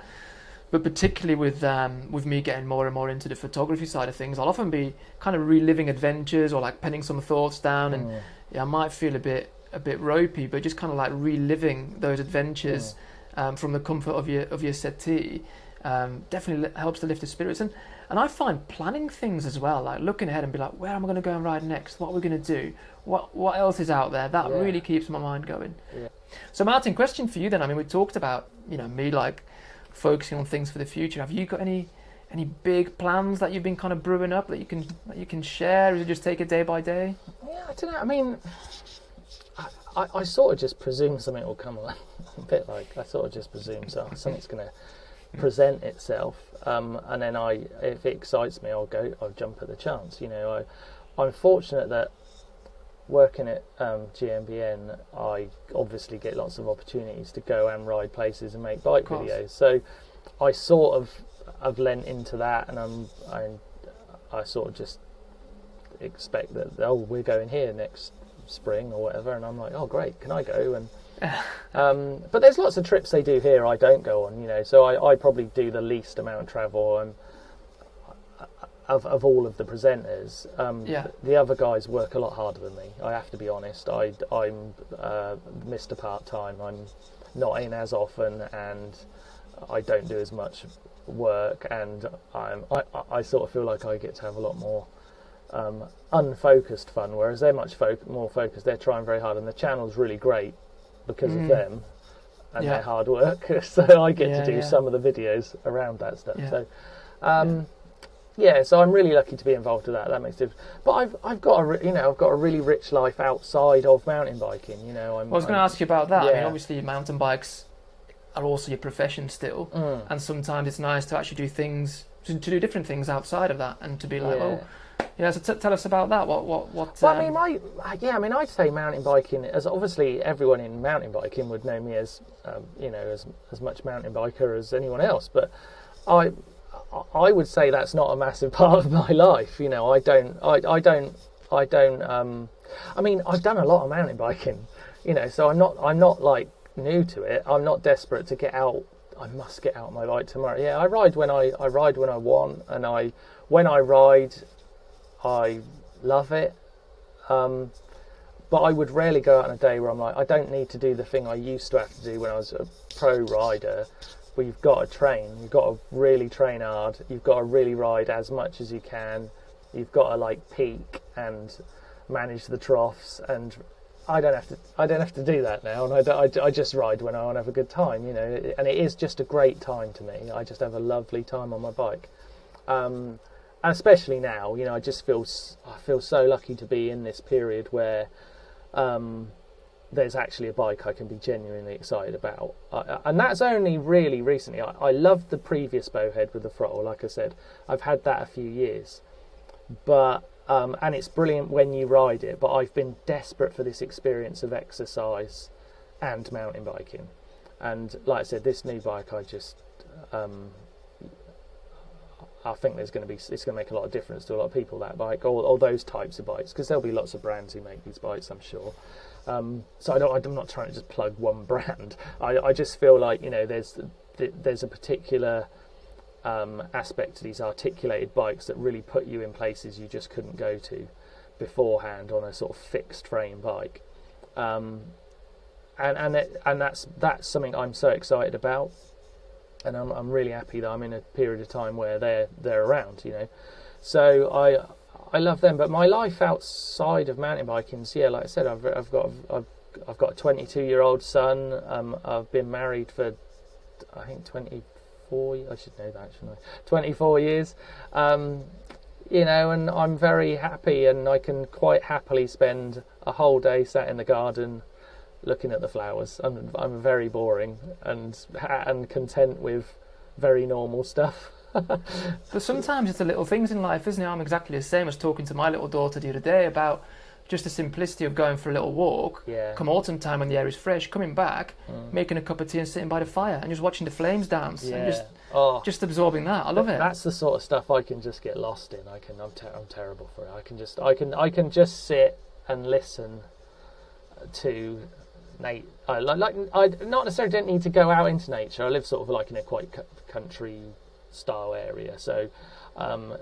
Speaker 1: But particularly with me getting more and more into the photography side of things, I'll often be kind of reliving adventures or like penning some thoughts down, and I might feel a bit ropey, but just kind of like reliving those adventures from the comfort of your settee definitely helps to lift the spirits. And I find planning things as well, like looking ahead and be like, where am I going to go and ride next? What are we going to do? What else is out there? That really keeps my mind going. Yeah. So Martyn, question for you then. We talked about, me like focusing on things for the future. Have you got any big plans that you've been kind of brewing up that you can share? Or is it just take it day by day?
Speaker 4: Yeah, I don't know. I sort of just presume something will come along. A bit like I sort of just presume something's going to present itself, and then if it excites me, I'll jump at the chance. I'm fortunate that working at GMBN, I obviously get lots of opportunities to go and ride places and make bike videos. So I sort of have lent into that, and I sort of just expect that we're going here next spring or whatever, and I'm like, oh great, can I go? And but there's lots of trips they do here I don't go on, so I probably do the least amount of travel of all of the presenters. The other guys work a lot harder than me, I have to be honest. I'm Mr. Part-time. I'm not in as often, and I don't do as much work, and I sort of feel like I get to have a lot more unfocused fun, whereas they're much more focused. They're trying very hard, and the channel's really great because of them and their hard work. So I get to do some of the videos around that stuff. So so I'm really lucky to be involved with that. That makes difference. But I've got a really rich life outside of mountain biking. I was
Speaker 1: going to ask you about that. Obviously mountain bikes are also your profession still, and sometimes it's nice to actually do different things outside of that, and to be like, so tell us about that. What?
Speaker 4: Well, I'd say mountain biking, as obviously everyone in mountain biking would know me as, as much mountain biker as anyone else. But I would say that's not a massive part of my life. I've done a lot of mountain biking. So I'm not like new to it. I'm not desperate to get out. I must get out my bike tomorrow. Yeah, I ride when I want, and I when I ride, I love it. But I would rarely go out on a day where I'm like, I don't need to do the thing I used to have to do when I was a pro rider, where you've got to train. You've got to really train hard. You've got to really ride as much as you can. You've got to like peak and manage the troughs. And I don't have to do that now. And I just ride when I want to have a good time, you know. And it is just a great time to me. I just have a lovely time on my bike. And especially now, you know, I feel so lucky to be in this period where there's actually a bike I can be genuinely excited about. And that's only really recently. I loved the previous bowhead with the throttle, like I said. I've had that a few years. But and it's brilliant when you ride it, but I've been desperate for this experience of exercise and mountain biking. And like I said, this new bike, I think it's going to make a lot of difference to a lot of people, that bike, or those types of bikes, because there'll be lots of brands who make these bikes, I'm sure. So I'm not trying to just plug one brand. I just feel like, you know, there's a particular aspect to these articulated bikes that really put you in places you just couldn't go to beforehand on a sort of fixed frame bike. And that's something I'm so excited about. And I'm really happy that I'm in a period of time where they're around, you know. So I love them. But my life outside of mountain biking, yeah, like I said, I've got a 22-year-old son. I've been married for, I think, 24. I should know that, shouldn't I? 24 years. You know, and I'm very happy, and I can quite happily spend a whole day sat in the garden looking at the flowers. I'm very boring and content with very normal stuff.
Speaker 1: But sometimes it's the little things in life, isn't it? I'm exactly the same. I was talking to my little daughter the other day about just the simplicity of going for a little walk.
Speaker 4: Yeah.
Speaker 1: Come autumn time when the air is fresh, coming back, making a cup of tea and sitting by the fire and just watching the flames dance and just absorbing that. I love it.
Speaker 4: That's the sort of stuff I can just get lost in. I'm terrible for it. I can just sit and listen to I not necessarily don't need to go out into nature. I live sort of like in a quite country style area, so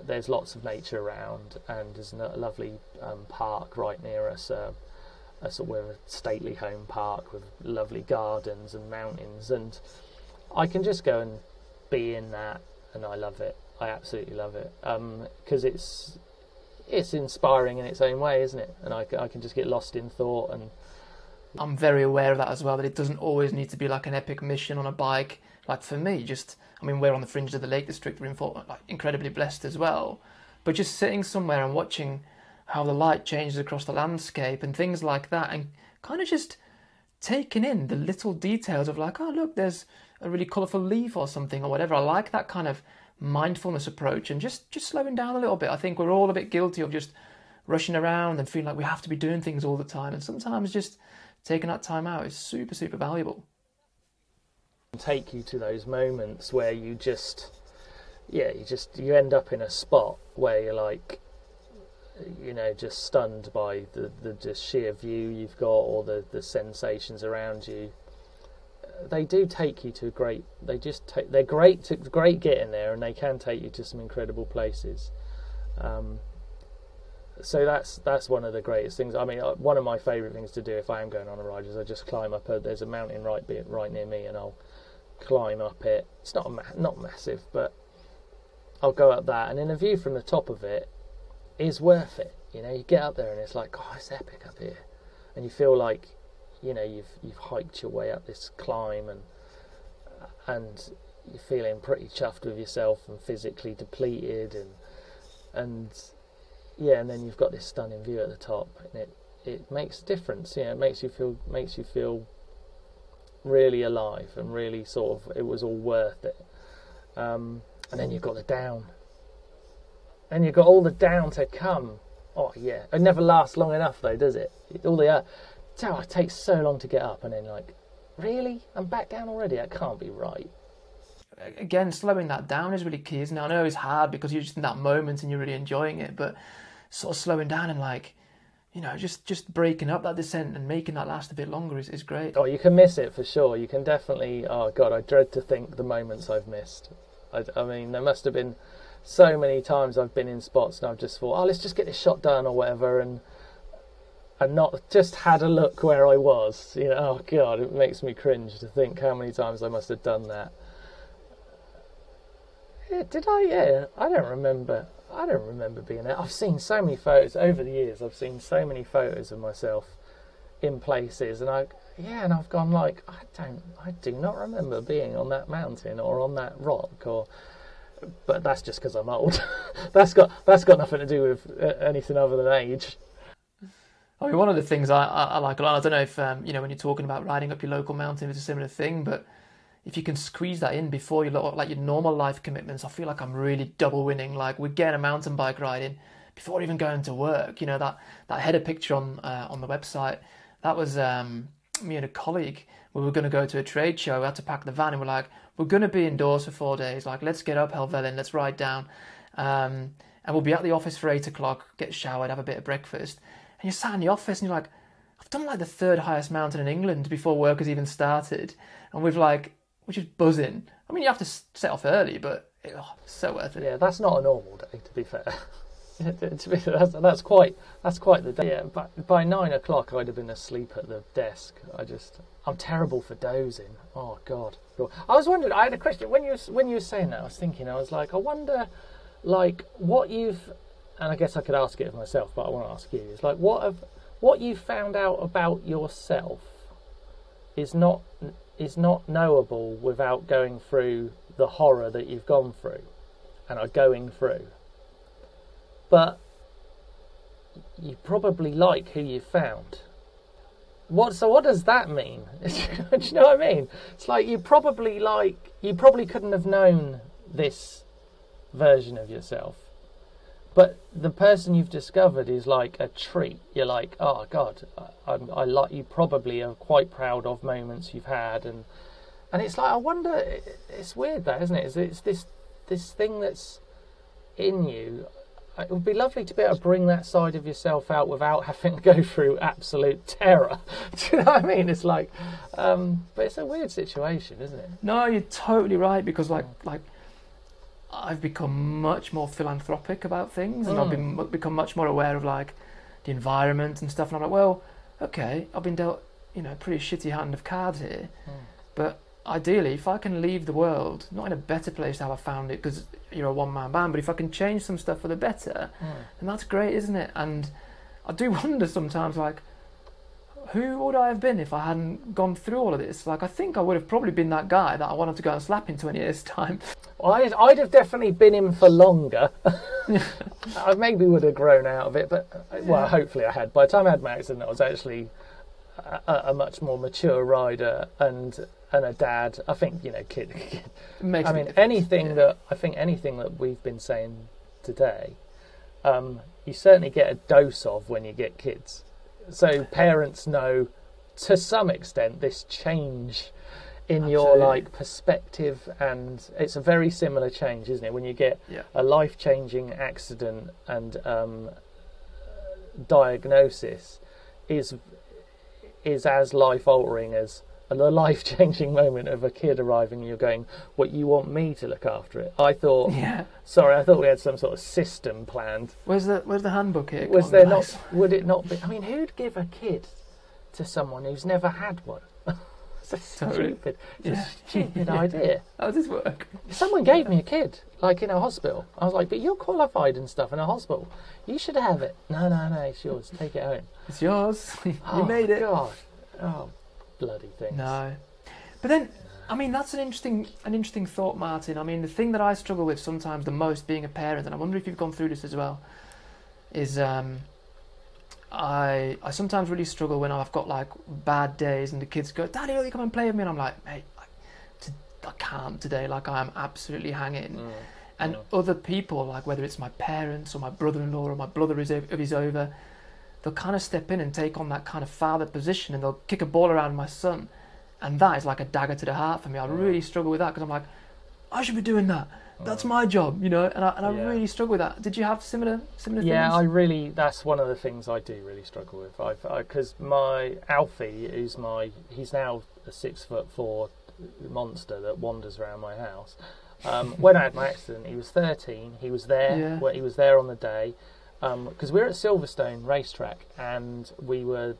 Speaker 4: there's lots of nature around, and there's a lovely park right near us, we're a stately home park with lovely gardens and mountains, and I can just go and be in that, and I love it. I absolutely love it, because it's inspiring in its own way, isn't it? And I can just get lost in thought. And
Speaker 1: I'm very aware of that as well, that it doesn't always need to be like an epic mission on a bike. Like for me, we're on the fringe of the Lake District, we're incredibly blessed as well. But just sitting somewhere and watching how the light changes across the landscape and things like that, and kind of just taking in the little details of like, oh look, there's a really colourful leaf or something or whatever. I like that kind of mindfulness approach, and just slowing down a little bit. I think we're all a bit guilty of just rushing around and feeling like we have to be doing things all the time, and sometimes just taking that time out is super, super valuable.
Speaker 4: Take you to those moments where you end up in a spot where you're like, you know, just stunned by the sheer view you've got, or the sensations around you. They do take you to they're great getting there, and they can take you to some incredible places. So that's one of the greatest things. I mean, one of my favourite things to do if I am going on a ride is I just climb up. There's a mountain right near me, and I'll climb up it. It's not massive, but I'll go up that, and then the view from the top of it is worth it. You know, you get up there and it's like, oh, it's epic up here, and you feel like, you know, you've hiked your way up this climb, and you're feeling pretty chuffed with yourself and physically depleted, and then you've got this stunning view at the top, and it makes a difference. Yeah, it makes you feel really alive, and really sort of, it was all worth it. And then you've got the down, and you've got all the down to come. Oh yeah, it never lasts long enough though, does it? It takes so long to get up, and then like, really? I'm back down already? That can't be right.
Speaker 1: Again, slowing that down is really key, isn't it? I know it's hard because you're just in that moment and you're really enjoying it, but sort of slowing down and like, you know, just breaking up that descent and making that last a bit longer is great.
Speaker 4: Oh, you can miss it for sure. You can definitely, oh God, I dread to think the moments I've missed. I mean, there must have been so many times I've been in spots and I've just thought, oh, let's just get this shot done or whatever, and not just had a look where I was. You know, oh God, it makes me cringe to think how many times I must have done that. Yeah, did I? Yeah, I don't remember being there. I've seen so many photos over the years. I've seen so many photos of myself in places, and I've gone like, I do not remember being on that mountain or on that rock, but that's just because I'm old. that's got nothing to do with anything other than age.
Speaker 1: I mean, one of the things I like a lot, I don't know if, when you're talking about riding up your local mountain, it's a similar thing, but if you can squeeze that in before your normal life commitments, I feel like I'm really double winning. Like, we're getting a mountain bike riding before even going to work. You know, that header picture on the website, that was me and a colleague. We were going to go to a trade show. We had to pack the van, and we're like, we're going to be indoors for 4 days. Like, let's get up Helvellyn, let's ride down. And we'll be at the office for 8 o'clock, get showered, have a bit of breakfast. And you're sat in the office and you're like, I've done like the 3rd highest mountain in England before work has even started. And we're just buzzing. I mean, you have to set off early, but so worth it.
Speaker 4: Yeah, that's not a normal day, to be fair. That's quite the day. Yeah, but by 9 o'clock I'd have been asleep at the desk. I'm terrible for dozing. Oh God. I was wondering, I had a question when you were saying that. I was like, I wonder, like, what you've, and I guess I could ask it of myself, but I want to ask you, is like, what you found out about yourself is not knowable without going through the horror that you've gone through and are going through. But you probably like who you found. So what does that mean? Do you know what I mean? It's like you probably couldn't have known this version of yourself. But the person you've discovered is like a treat. You're like, oh God, I like you. Probably are quite proud of moments you've had, and it's like, I wonder. It's weird, that, isn't it? It's this thing that's in you. It would be lovely to be able to bring that side of yourself out without having to go through absolute terror. Do you know what I mean? It's like, but it's a weird situation, isn't it?
Speaker 1: No, you're totally right, because like I've become much more philanthropic about things, and I've become much more aware of like the environment and stuff. And I'm like, well, okay, I've been dealt, a pretty shitty hand of cards here, but ideally, if I can leave the world not in a better place than how I found it, because you're a one-man band, but if I can change some stuff for the better, then that's great, isn't it? And I do wonder sometimes, like, who would I have been if I hadn't gone through all of this? Like, I think I would have probably been that guy that I wanted to go and slap in 20 years' time.
Speaker 4: Well, I'd have definitely been in for longer. I maybe would have grown out of it, but, well, hopefully I had. By the time I had my accident, I was actually a much more mature rider and a dad. I think, kid.
Speaker 1: Makes
Speaker 4: I mean, anything that we've been saying today, you certainly get a dose of when you get kids. So parents know, to some extent, this change in your perspective, and it's a very similar change, isn't it? When you get a life-changing accident and diagnosis is as life-altering as the life-changing moment of a kid arriving and you're going, what, you want me to look after it? I thought we had some sort of system planned.
Speaker 1: Where's the handbook here?
Speaker 4: Was there not? Would it not be? I mean, who'd give a kid to someone who's never had one? It's a stupid idea.
Speaker 1: How does this work?
Speaker 4: Someone gave me a kid, like in a hospital. I was like, but you're qualified and stuff in a hospital. You should have it. No, it's yours. Take it home.
Speaker 1: It's yours. You made it.
Speaker 4: God. Oh, bloody things.
Speaker 1: No. But then, I mean, that's an interesting thought, Martyn. I mean, the thing that I struggle with sometimes the most being a parent, and I wonder if you've gone through this as well, is I sometimes really struggle when I've got like bad days and the kids go, Daddy, will you come and play with me? And I'm like, mate, I can't today. Like, I am absolutely hanging. And other people, like whether it's my parents or my brother-in-law or my brother if he's over, they'll kind of step in and take on that kind of father position, and they'll kick a ball around my son. And that is like a dagger to the heart for me. I really struggle with that, because I'm like, I should be doing that. That's my job, and I really struggle with that. Did you have similar things?
Speaker 4: Yeah, that's one of the things I do really struggle with. Because my Alfie he's now a 6'4" monster that wanders around my house. When I had my accident, he was 13. He was there.
Speaker 1: Yeah.
Speaker 4: He was there on the day, because we were at Silverstone racetrack, and we were.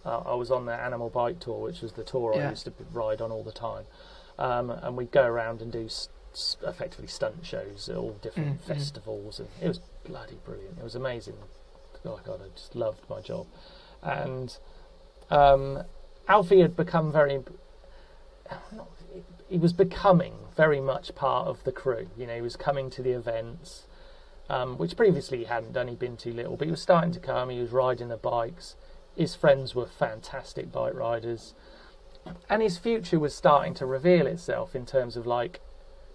Speaker 4: I was on the animal bike tour, which was the tour I used to ride on all the time, and we'd go around and do effectively stunt shows at all different festivals, and it was bloody brilliant. It was amazing. Oh God, I just loved my job, and Alfie had become he was becoming very much part of the crew. You know, he was coming to the events, which previously he hadn't done. He'd been too little, but he was starting to come. He was riding the bikes. His friends were fantastic bike riders, and his future was starting to reveal itself in terms of like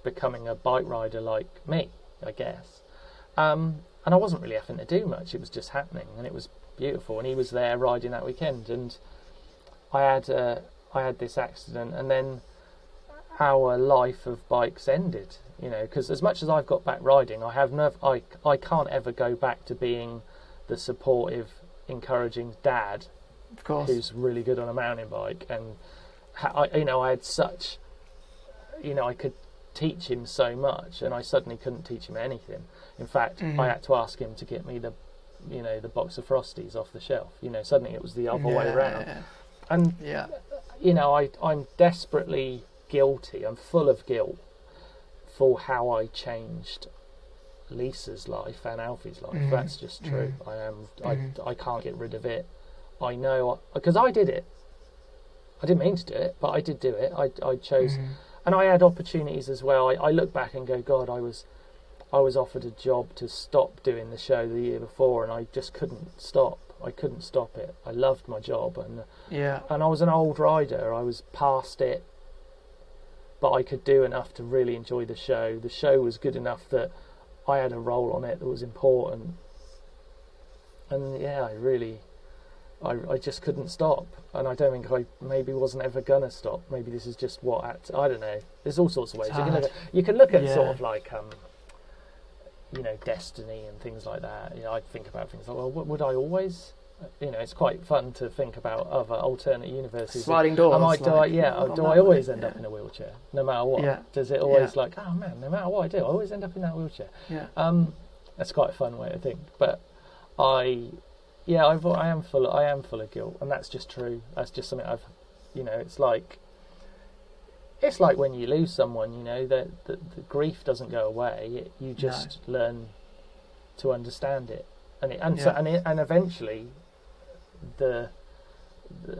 Speaker 4: becoming a bike rider like me, I guess. And I wasn't really having to do much. It was just happening, and it was beautiful. And he was there riding that weekend, and I had this accident, and then our life of bikes ended. You know, because as much as I've got back riding, I can't ever go back to being the supportive, encouraging dad,
Speaker 1: of course,
Speaker 4: who's really good on a mountain bike. And I had such, I could teach him so much, and I suddenly couldn't teach him anything. In fact, I had to ask him to get me the box of Frosties off the shelf. Suddenly it was the other way around. And I'm desperately guilty. I'm full of guilt for how I changed Lisa's life and Alfie's life. That's just true. I can't get rid of it. I know, because I did it. I didn't mean to do it, but I did do it. I chose, and I had opportunities as well. I look back and go, God, I was offered a job to stop doing the show the year before, and I just couldn't stop. I couldn't stop it. I loved my job, and I was an old rider. I was past it, but I could do enough to really enjoy the show. The show was good enough that I had a role on it that was important, and I just couldn't stop, and I don't think I maybe wasn't ever gonna stop. Maybe this is just I don't know. There's all sorts of ways you can look at sort of like destiny and things like that. I think about things like, well, would I always? It's quite fun to think about other alternate universes.
Speaker 1: Sliding doors.
Speaker 4: Do I always end up in a wheelchair, no matter what? Yeah. Does it always oh man, no matter what I do, I always end up in that wheelchair? Yeah. That's quite a fun way to think. But I am full of guilt, and that's just true. That's just something it's like when you lose someone, the grief doesn't go away. You just learn to understand it, and eventually,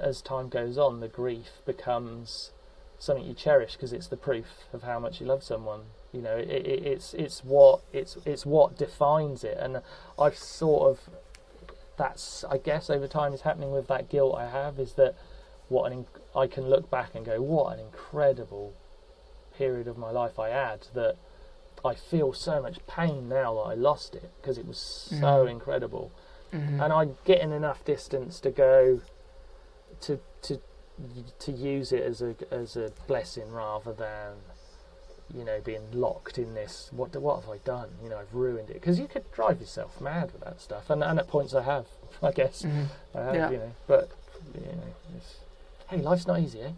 Speaker 4: as time goes on, the grief becomes something you cherish because it's the proof of how much you love someone. It's what defines it, and I've sort of, that's, I guess, over time is happening with that guilt I have, is that I can look back and go, what an incredible period of my life I had, that I feel so much pain now that I lost it because it was so incredible. And I'm getting enough distance to go to use it as a blessing rather than being locked in this. What have I done? I've ruined it, because you could drive yourself mad with that stuff, and at points I have, I guess. I have, but hey, life's not easy, eh?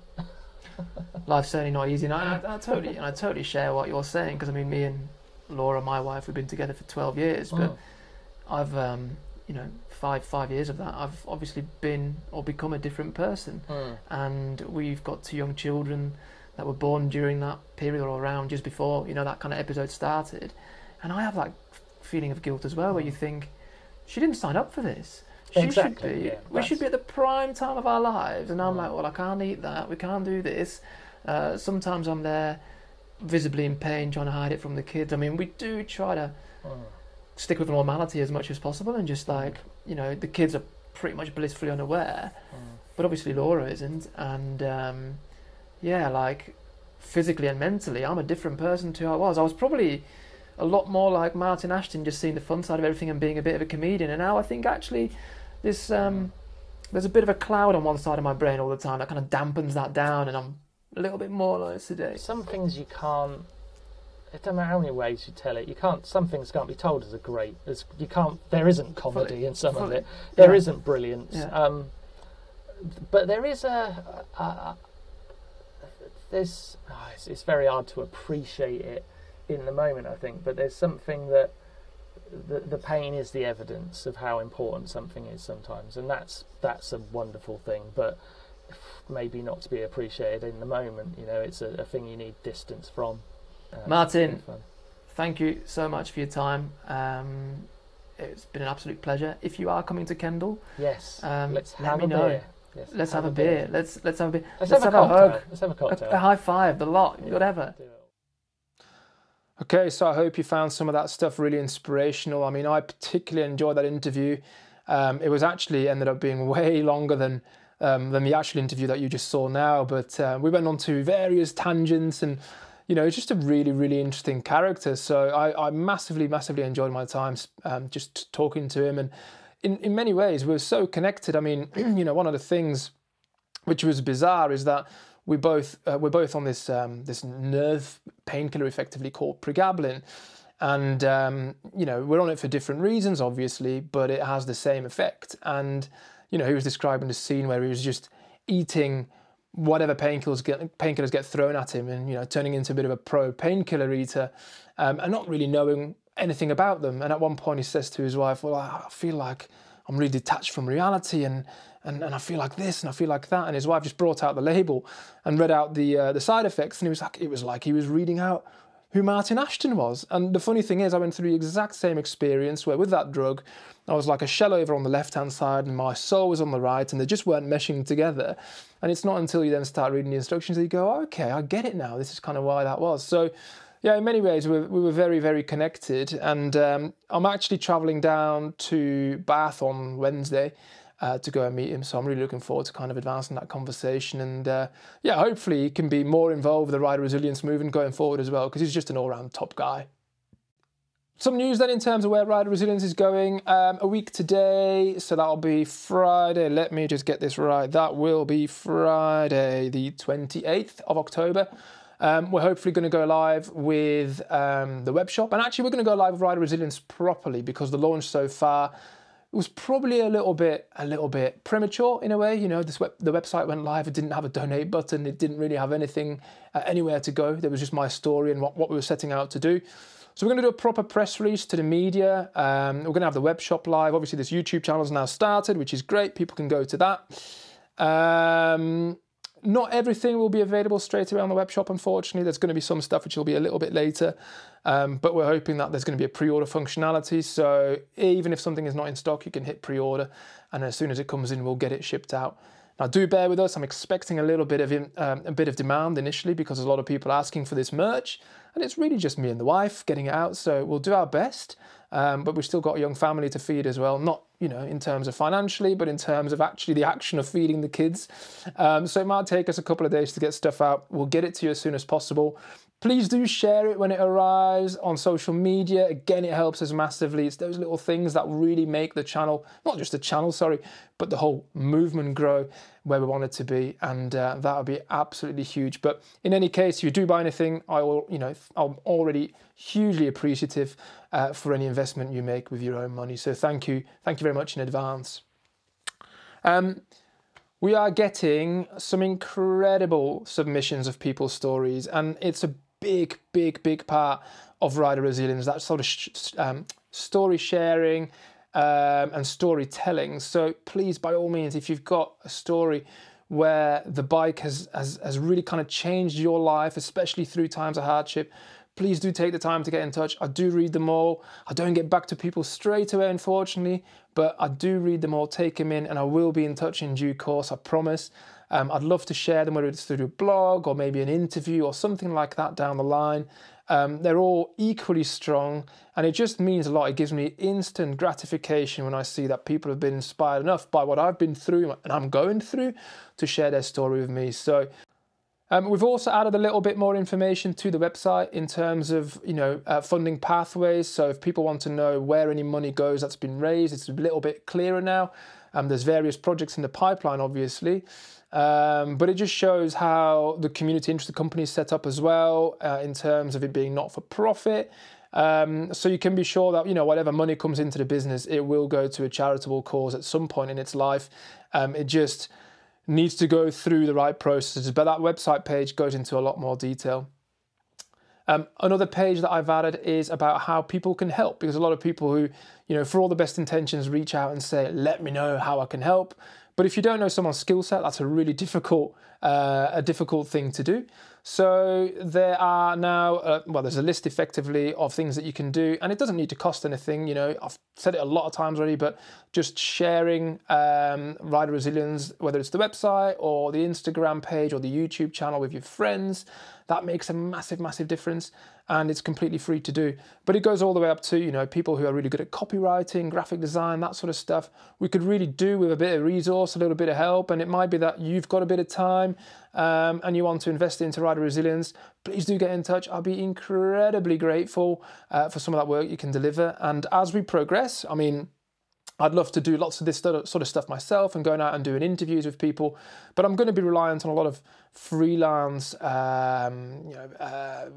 Speaker 1: Life's certainly not easy, and I totally share what you're saying, because me and Laura, my wife, we've been together for 12 years, but I've 5 years of that, I've obviously been or become a different person, and we've got 2 young children that were born during that period or around just before that kind of episode started, and I have that feeling of guilt as well, where you think, she didn't sign up for this. We should be at the prime time of our lives, and I'm like, well, I can't eat that, we can't do this. Sometimes I'm there visibly in pain, trying to hide it from the kids. We do try to stick with normality as much as possible, and just the kids are pretty much blissfully unaware, but obviously Laura isn't, and physically and mentally I'm a different person to who I was. I was probably a lot more like Martyn Ashton, just seeing the fun side of everything and being a bit of a comedian, and now I think actually there's a bit of a cloud on one side of my brain all the time that kind of dampens that down, and I'm a little bit more like today.
Speaker 4: Some things you can't, it doesn't matter how many ways you tell it, some things can't be told there isn't comedy in some of it, there isn't brilliance, but there is it's very hard to appreciate it in the moment, I think, but there's something that the pain is the evidence of how important something is sometimes, and that's a wonderful thing, but maybe not to be appreciated in the moment. You know, it's a thing you need distance from.
Speaker 5: Martyn, thank you so much for your time. It's been an absolute pleasure. If you are coming to Kendal,
Speaker 4: yes, let's
Speaker 5: let
Speaker 4: have
Speaker 5: me
Speaker 4: a
Speaker 5: know.
Speaker 4: beer. Yes,
Speaker 5: let's have a beer. Let's have a beer.
Speaker 4: Let's
Speaker 5: have
Speaker 4: a
Speaker 5: a hug.
Speaker 4: Let's have a cocktail.
Speaker 5: A high five, the lot, whatever.
Speaker 1: Okay, so I hope you found some of that stuff really inspirational. I mean, I particularly enjoyed that interview. It was actually ended up being way longer than the actual interview that you just saw now. But we went on to various tangents, and you know, it's just a really, really interesting character. So I massively, massively enjoyed my time just talking to him, and in many ways we were so connected. I mean, you know, one of the things which was bizarre is that we're both on this this nerve painkiller effectively called pregabalin, and you know, we're on it for different reasons obviously, but it has the same effect. And you know, he was describing the scene where he was just eating whatever painkillers get thrown at him, and you know, turning into a bit of a pro painkiller eater, and not really knowing anything about them. And at one point he says to his wife, well, I feel like I'm really detached from reality, and I feel like this and I feel like that. And his wife just brought out the label and read out the side effects, and it was like he was reading out who Martyn Ashton was. And the funny thing is, I went through the exact same experience where with that drug, I was like a shell over on the left-hand side and my soul was on the right, and they just weren't meshing together. And it's not until you then start reading the instructions that you go, oh, okay, I get it now. This is kind of why that was. So yeah, in many ways, we were very, very connected. And I'm actually travelling down to Bath on Wednesday to go and meet him. So I'm really looking forward to kind of advancing that conversation. And yeah, hopefully he can be more involved with the rider resilience movement going forward as well, because he's just an all-round top guy. Some news then in terms of where rider resilience is going. A week today, so that'll be Friday. Let me just get this right. That will be Friday, the 28th of October. We're hopefully going to go live with the web shop, and actually we're going to go live with rider resilience properly, because the launch so far was probably a little bit premature in a way. You know, the website went live, it didn't have a donate button, it didn't really have anything anywhere to go. There was just my story and what we were setting out to do. So we're going to do a proper press release to the media. We're going to have the web shop live. Obviously this YouTube channel has now started, which is great. People can go to that. Not everything will be available straight away on the web shop, unfortunately. There's going to be some stuff which will be a little bit later, but we're hoping that there's going to be a pre-order functionality. So even if something is not in stock, you can hit pre-order, and as soon as it comes in, we'll get it shipped out. Now, do bear with us. I'm expecting a little bit of demand initially, because there's a lot of people asking for this merch, and it's really just me and the wife getting it out. So we'll do our best, but we've still got a young family to feed as well. Not, you know, in terms of financially, but in terms of actually the action of feeding the kids. So it might take us a couple of days to get stuff out. We'll get it to you as soon as possible. Please do share it when it arrives on social media. Again, it helps us massively. It's those little things that really make the channel, not just the channel, sorry, but the whole movement grow where we want it to be. And that would be absolutely huge. But in any case, if you do buy anything, I'm already hugely appreciative for any investment you make with your own money. So thank you very much in advance. We are getting some incredible submissions of people's stories, and it's a big part of rider resilience, that sort of story sharing and storytelling. So please, by all means, if you've got a story where the bike has really kind of changed your life, especially through times of hardship, please do take the time to get in touch. I do read them all. I don't get back to people straight away, unfortunately, but I do read them all, take them in, and I will be in touch in due course, I promise. I'd love to share them, whether it's through a blog or maybe an interview or something like that down the line. They're all equally strong, and it just means a lot. It gives me instant gratification when I see that people have been inspired enough by what I've been through and I'm going through to share their story with me. So we've also added a little bit more information to the website in terms of, you know, funding pathways. So if people want to know where any money goes that's been raised, it's a little bit clearer now. There's various projects in the pipeline, obviously, but it just shows how the community interested company is set up as well, in terms of it being not for profit. So you can be sure that, you know, whatever money comes into the business, it will go to a charitable cause at some point in its life. It just needs to go through the right processes, but that website page goes into a lot more detail. Another page that I've added is about how people can help, because a lot of people who, you know, for all the best intentions, reach out and say, let me know how I can help. But if you don't know someone's skill set, that's a really difficult thing to do. So there are now, well, there's a list effectively of things that you can do, and it doesn't need to cost anything. You know, I've said it a lot of times already, but just sharing Rider Resilience, whether it's the website or the Instagram page or the YouTube channel with your friends, that makes a massive, massive difference, and it's completely free to do. But it goes all the way up to, you know, people who are really good at copywriting, graphic design, that sort of stuff. We could really do with a bit of resource, a little bit of help, and it might be that you've got a bit of time and you want to invest into Rider Resilience. Please do get in touch. I'll be incredibly grateful for some of that work you can deliver. And as we progress, I mean, I'd love to do lots of this sort of stuff myself and going out and doing interviews with people, but I'm going to be reliant on a lot of freelance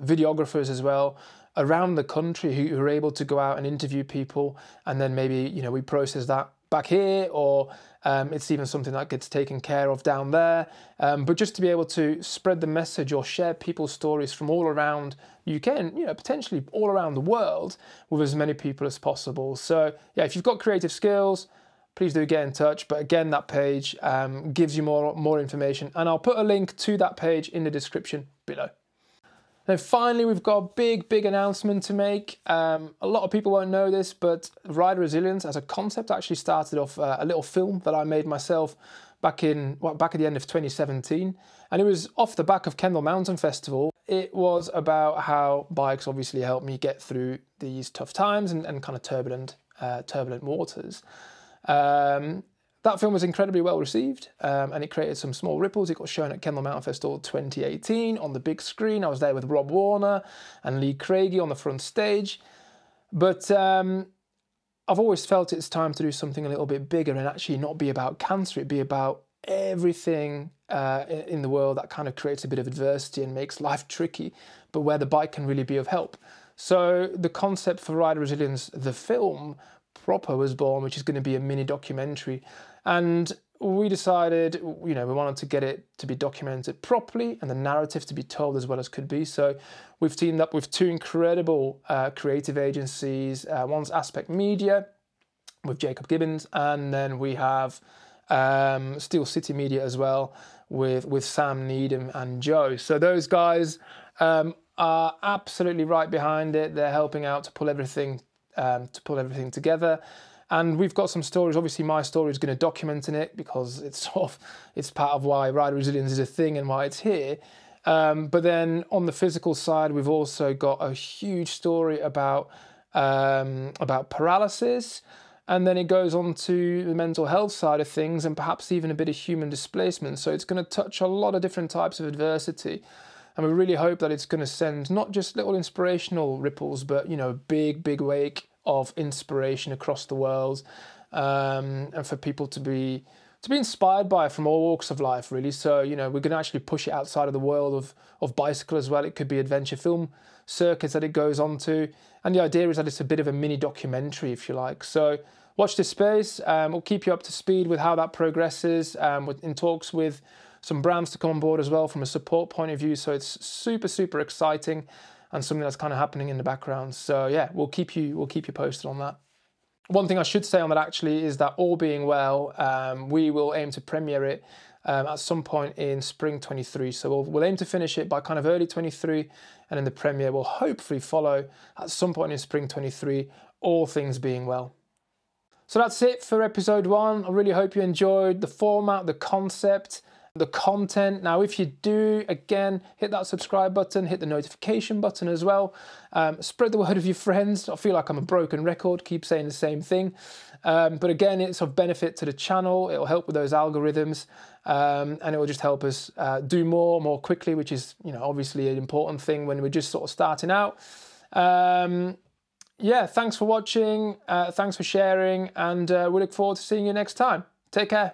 Speaker 1: videographers as well around the country who are able to go out and interview people, and then maybe, you know, we process that back here, or it's even something that gets taken care of down there. But just to be able to spread the message or share people's stories from all around UK and, you know, potentially all around the world with as many people as possible. So yeah, if you've got creative skills, please do get in touch. But again, that page gives you more information, and I'll put a link to that page in the description below. Now finally, we've got a big announcement to make. A lot of people won't know this, but Rider Resilience as a concept actually started off a little film that I made myself back at the end of 2017, and it was off the back of Kendal Mountain Festival. It was about how bikes obviously helped me get through these tough times and kind of turbulent waters. That film was incredibly well received, and it created some small ripples. It got shown at Kendal Mountain Festival 2018 on the big screen. I was there with Rob Warner and Lee Craigie on the front stage. But I've always felt it's time to do something a little bit bigger and actually not be about cancer. It'd be about everything in the world that kind of creates a bit of adversity and makes life tricky, but where the bike can really be of help. So the concept for Rider Resilience, the film proper, was born, which is going to be a mini documentary. And we decided, you know, we wanted to get it to be documented properly and the narrative to be told as well as could be. So we've teamed up with two incredible creative agencies. One's Aspect Media with Jacob Gibbons, and then we have Steel City Media as well with Sam Needham and Joe. So those guys are absolutely right behind it. They're helping out to pull everything together. And we've got some stories. Obviously, my story is going to document in it because it's part of why Rider Resilience is a thing and why it's here. But then on the physical side, we've also got a huge story about paralysis, and then it goes on to the mental health side of things, and perhaps even a bit of human displacement. So it's going to touch a lot of different types of adversity, and we really hope that it's going to send not just little inspirational ripples, but, you know, big wake of inspiration across the world, and for people to be inspired by from all walks of life, really. So, you know, we're going to actually push it outside of the world of bicycle as well. It could be adventure film circuits that it goes on to, and the idea is that it's a bit of a mini documentary, if you like. So watch this space. We'll keep you up to speed with how that progresses, in talks with some brands to come on board as well from a support point of view. So it's super exciting, and something that's kind of happening in the background. So yeah, we'll keep you posted on that. One thing I should say on that actually is that, all being well, we will aim to premiere it at some point in spring 23. So we'll aim to finish it by kind of early 23, and then the premiere will hopefully follow at some point in spring 23, all things being well. So that's it for episode 1. I really hope you enjoyed the format, the concept, the content. Now, if you do, again, hit that subscribe button, hit the notification button as well. Spread the word with your friends. I feel like I'm a broken record, keep saying the same thing. But again, it's of benefit to the channel. It'll help with those algorithms, and it will just help us do more quickly, which is, you know, obviously an important thing when we're just sort of starting out. Yeah, thanks for watching. Thanks for sharing, and we look forward to seeing you next time. Take care.